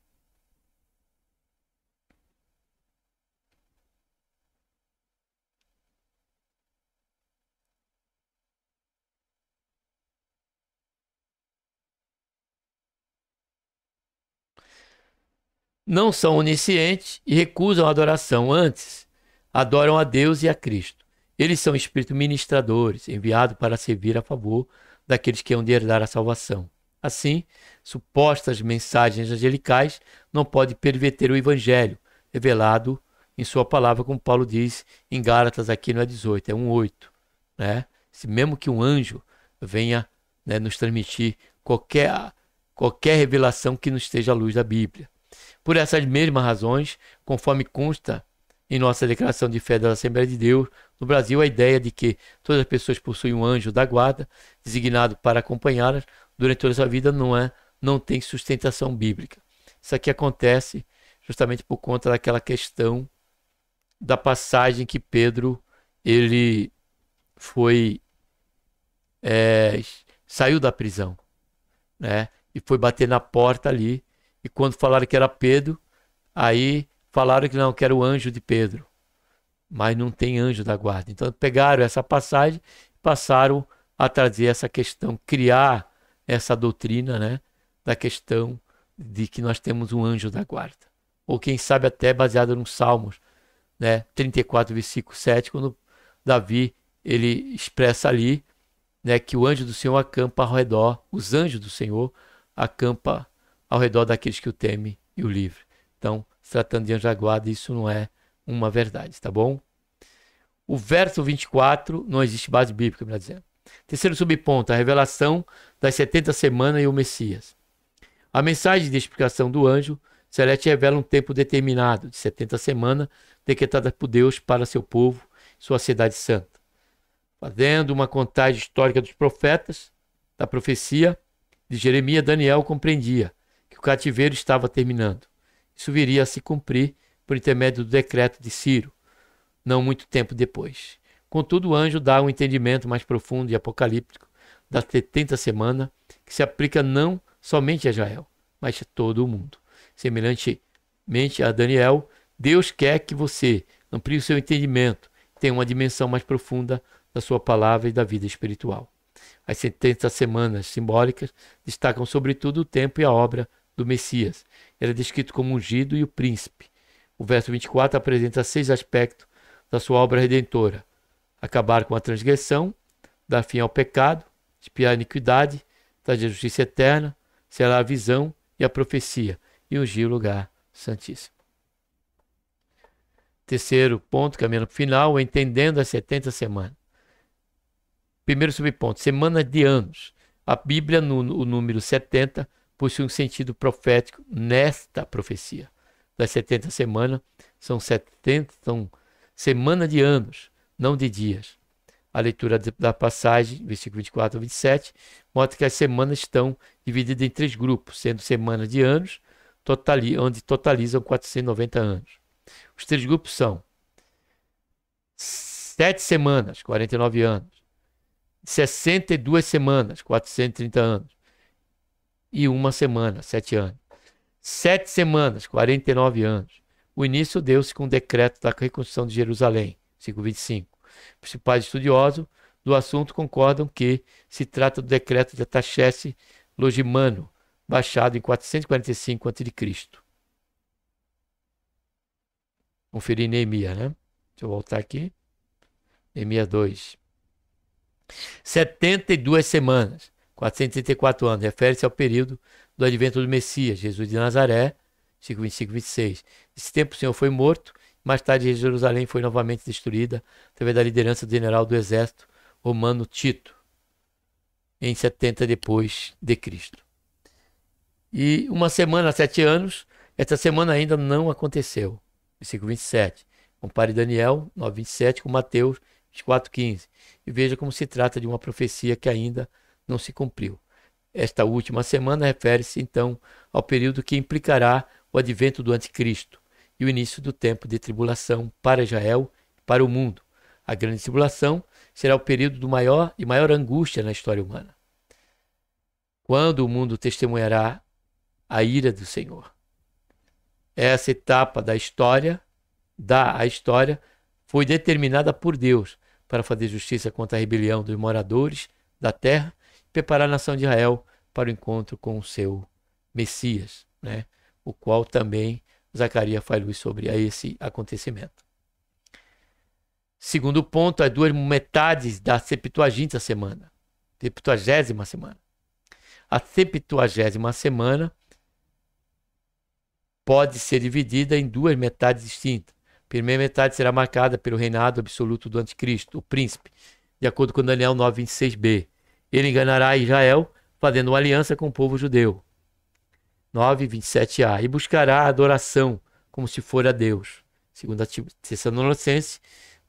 não são oniscientes e recusam a adoração. Antes, adoram a Deus e a Cristo. Eles são espíritos ministradores, enviados para servir a favor daqueles que hão de herdar a salvação. Assim, supostas mensagens angelicais não podem perverter o evangelho revelado em sua palavra, como Paulo diz em Gálatas, aqui não é 18, é 1:8, né? Se mesmo que um anjo venha, né, nos transmitir qualquer revelação que não esteja à luz da Bíblia. Por essas mesmas razões, conforme consta em nossa declaração de fé da Assembleia de Deus, no Brasil, a ideia de que todas as pessoas possuem um anjo da guarda designado para acompanhá-las durante toda a sua vida não tem sustentação bíblica. Isso aqui acontece justamente por conta daquela questão da passagem que Pedro ele saiu da prisão, né? E foi bater na porta ali. E quando falaram que era Pedro, aí falaram que não, que era o anjo de Pedro. Mas não tem anjo da guarda. Então pegaram essa passagem e passaram a trazer essa questão, criar essa doutrina, né, da questão de que nós temos um anjo da guarda. Ou quem sabe até baseado nos Salmos, né, 34, versículo 7, quando Davi ele expressa ali, né, que o anjo do Senhor acampa ao redor, os anjos do Senhor acampam ao redor daqueles que o temem e o livre. Então, se tratando de anjo da guarda, isso não é uma verdade, tá bom? O verso 24 não existe base bíblica, melhor dizendo. Terceiro subponto, a revelação das 70 semanas e o Messias. A mensagem de explicação do anjo celeste revela um tempo determinado, de 70 semanas, decretada por Deus para seu povo, sua cidade santa. Fazendo uma contagem histórica dos profetas, da profecia de Jeremias, Daniel compreendia que o cativeiro estava terminando. Isso viria a se cumprir por intermédio do decreto de Ciro, não muito tempo depois. Contudo, o anjo dá um entendimento mais profundo e apocalíptico das 70 semanas, que se aplica não somente a Israel, mas a todo o mundo. Semelhantemente a Daniel, Deus quer que você amplie o seu entendimento, tenha uma dimensão mais profunda da sua palavra e da vida espiritual. As 70 semanas simbólicas destacam sobretudo o tempo e a obra do Messias. Ele é descrito como ungido e o príncipe. O verso 24 apresenta 6 aspectos da sua obra redentora: acabar com a transgressão, dar fim ao pecado, expiar a iniquidade, trazer a justiça eterna, selar a visão e a profecia, e ungir o lugar santíssimo. Terceiro ponto, caminhando para o final, entendendo as 70 semanas. Primeiro subponto, semanas de anos. A Bíblia, o número 70, possui um sentido profético nesta profecia. Das 70 semanas, são semanas de anos, não de dias. A leitura da passagem, versículo 24 a 27, mostra que as semanas estão divididas em 3 grupos, sendo semanas de anos, onde totalizam 490 anos. Os 3 grupos são 7 semanas, 49 anos, 62 semanas, 430 anos, e 1 semana, 7 anos. 7 semanas, 49 anos. O início deu-se com o decreto da reconstrução de Jerusalém, versículo 25. Os principais estudiosos do assunto concordam que se trata do decreto de Ataxerxes Logimano, baixado em 445 a.C. Conferir Neemias, né? Deixa eu voltar aqui. Neemias 2. 72 semanas, 434 anos, refere-se ao período do advento do Messias, Jesus de Nazaré, versículo 25 e 26. Nesse tempo o Senhor foi morto, mais tarde Jerusalém foi novamente destruída através da liderança do general do exército romano Tito, em 70 depois de Cristo. E 1 semana, 7 anos, esta semana ainda não aconteceu. Versículo 27. Compare Daniel 9:27 com Mateus 24:15 e veja como se trata de uma profecia que ainda não se cumpriu. Esta última semana refere-se então ao período que implicará o advento do anticristo e o início do tempo de tribulação para Israel e para o mundo. A grande tribulação será o período de maior angústia na história humana, quando o mundo testemunhará a ira do Senhor. Essa etapa da história foi determinada por Deus para fazer justiça contra a rebelião dos moradores da terra e preparar a nação de Israel para o encontro com o seu Messias, né? O qual também Zacarias faz luz sobre esse acontecimento. Segundo ponto, as duas metades da Septuaginta semana. Septuagésima semana. A Septuagésima semana pode ser dividida em duas metades distintas. A primeira metade será marcada pelo reinado absoluto do anticristo, o príncipe, de acordo com Daniel 9:26b. Ele enganará Israel, fazendo uma aliança com o povo judeu. 9:27a. E buscará a adoração, como se for a Deus. Segundo a Tessalonicenses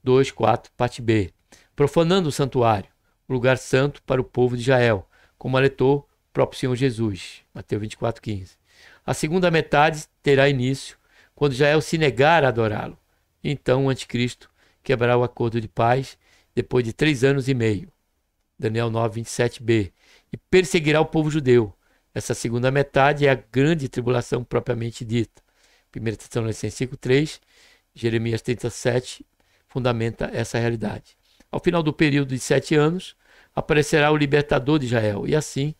2:4, parte B. Profanando o santuário, o lugar santo para o povo de Israel, como alertou o próprio Senhor Jesus. Mateus 24:15. A segunda metade terá início quando Israel se negar a adorá-lo. Então o anticristo quebrará o acordo de paz depois de 3 anos e meio. Daniel 9:27b. E perseguirá o povo judeu. Essa segunda metade é a grande tribulação propriamente dita. 1 Tessalonicenses 5:3, Jeremias 37 fundamenta essa realidade. Ao final do período de 7 anos, aparecerá o libertador de Israel, e assim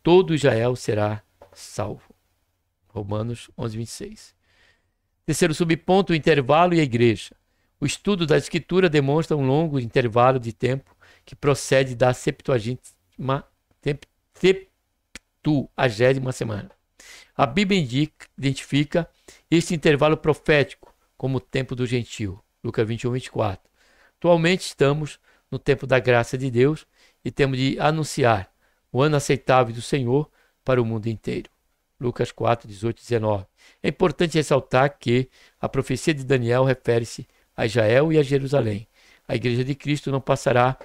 todo Israel será salvo. Romanos 11:26. Terceiro subponto, o intervalo e a igreja. O estudo da Escritura demonstra um longo intervalo de tempo que procede da Septuagésima semana. A Bíblia identifica este intervalo profético como o tempo do gentio. Lucas 21:24. Atualmente estamos no tempo da graça de Deus e temos de anunciar o ano aceitável do Senhor para o mundo inteiro. Lucas 4:18-19. É importante ressaltar que a profecia de Daniel refere-se a Israel e a Jerusalém. A igreja de Cristo não passará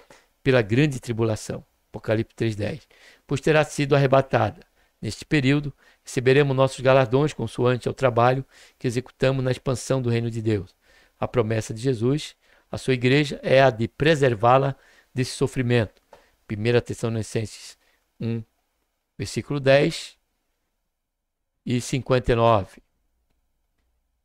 pela grande tribulação. Apocalipse 3:10. Pois terá sido arrebatada. Neste período, receberemos nossos galardões consoante ao trabalho que executamos na expansão do reino de Deus. A promessa de Jesus, a sua igreja, é a de preservá-la desse sofrimento. 1 Tessalonicenses 1, versículo 10 e 59.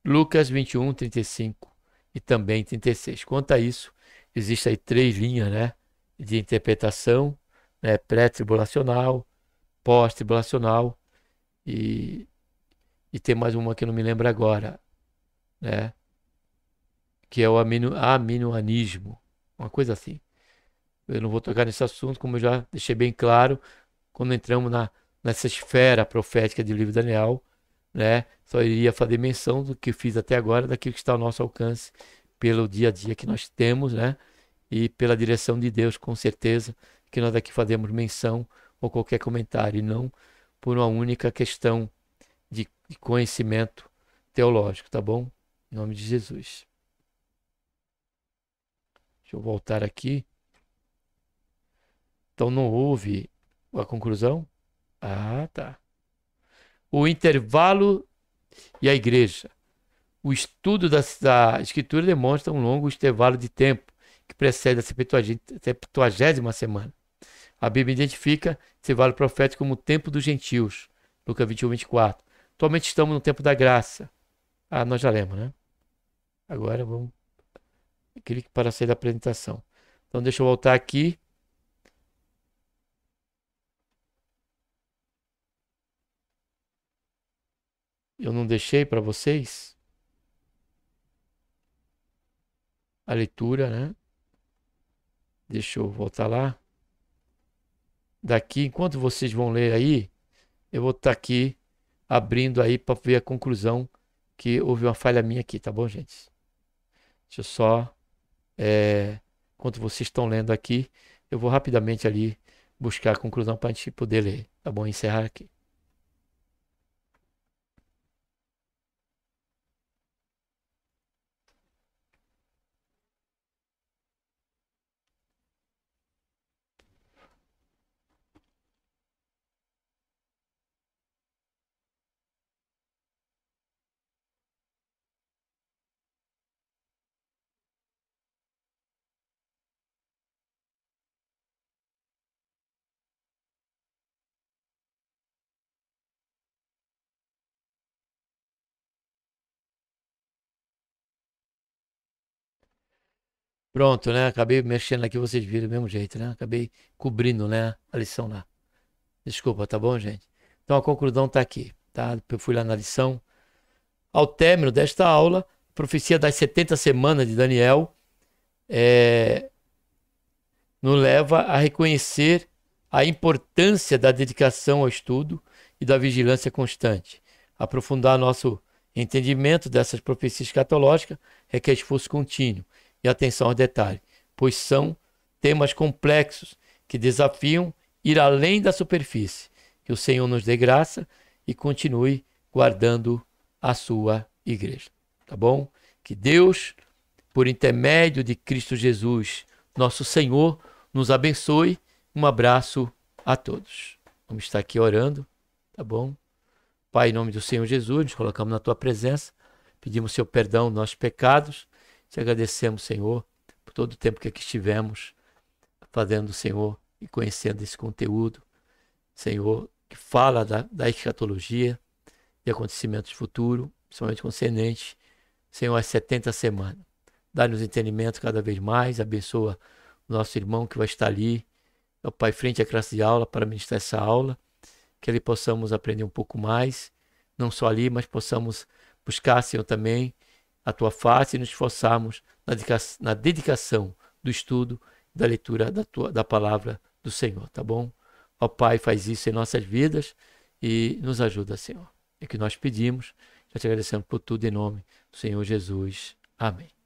Lucas 21, 35 e também 36. Quanto a isso, existem aí 3 linhas, né, de interpretação, né, pré-tribulacional, pós-tribulacional e tem mais uma que eu não me lembro agora, né, que é o aminoanismo, uma coisa assim. Eu não vou tocar nesse assunto, como eu já deixei bem claro, quando entramos nessa esfera profética do livro de Daniel, né? Só iria fazer menção do que fiz até agora, daquilo que está ao nosso alcance, pelo dia a dia que nós temos, né? E pela direção de Deus, com certeza, que nós aqui fazemos menção ou qualquer comentário, e não por uma única questão de conhecimento teológico, tá bom? Em nome de Jesus. Deixa eu voltar aqui. Então não houve a conclusão? Ah, tá. O intervalo e a igreja. O estudo da Escritura demonstra um longo intervalo de tempo que precede a 70ª semana. A Bíblia identifica esse intervalo profético como o tempo dos gentios. Lucas 21:24. Atualmente estamos no tempo da graça. Ah, nós já lemos, né? Agora vamos... Clique para sair da apresentação. Então deixa eu voltar aqui. Eu não deixei para vocês a leitura, né? Deixa eu voltar lá. Daqui, enquanto vocês vão ler aí, eu vou estar aqui abrindo aí para ver a conclusão que houve uma falha minha aqui, tá bom, gente? Deixa eu só... enquanto vocês estão lendo aqui, eu vou rapidamente ali buscar a conclusão para a gente poder ler, tá bom? Encerrar aqui. Pronto, né? Acabei mexendo aqui, vocês viram do mesmo jeito, né? Acabei cobrindo, né, a lição lá. Desculpa, tá bom, gente? Então a conclusão tá aqui, tá? Eu fui lá na lição, Ao término desta aula, a profecia das 70 semanas de Daniel nos leva a reconhecer a importância da dedicação ao estudo e da vigilância constante. Aprofundar nosso entendimento dessas profecias escatológicas requer esforço contínuo e atenção ao detalhe, pois são temas complexos que desafiam ir além da superfície. Que o Senhor nos dê graça e continue guardando a sua igreja. Tá bom? Que Deus, por intermédio de Cristo Jesus, nosso Senhor, nos abençoe. Um abraço a todos. Vamos estar aqui orando, tá bom? Pai, em nome do Senhor Jesus, nos colocamos na tua presença, pedimos seu perdão dos nossos pecados, te agradecemos, Senhor, por todo o tempo que aqui estivemos fazendo, Senhor, e conhecendo esse conteúdo, Senhor, que fala da escatologia e acontecimentos futuros, principalmente concernentes, Senhor, as 70 semanas. Dá-nos entendimento cada vez mais, abençoa o nosso irmão que vai estar ali, ó Pai, frente à classe de aula para ministrar essa aula, que ali possamos aprender um pouco mais, não só ali, mas possamos buscar, Senhor, também a tua face e nos esforçarmos na dedicação do estudo e da leitura da palavra do Senhor, tá bom? Ó Pai, faz isso em nossas vidas e nos ajuda, Senhor. É o que nós pedimos, já te agradecemos por tudo em nome do Senhor Jesus. Amém.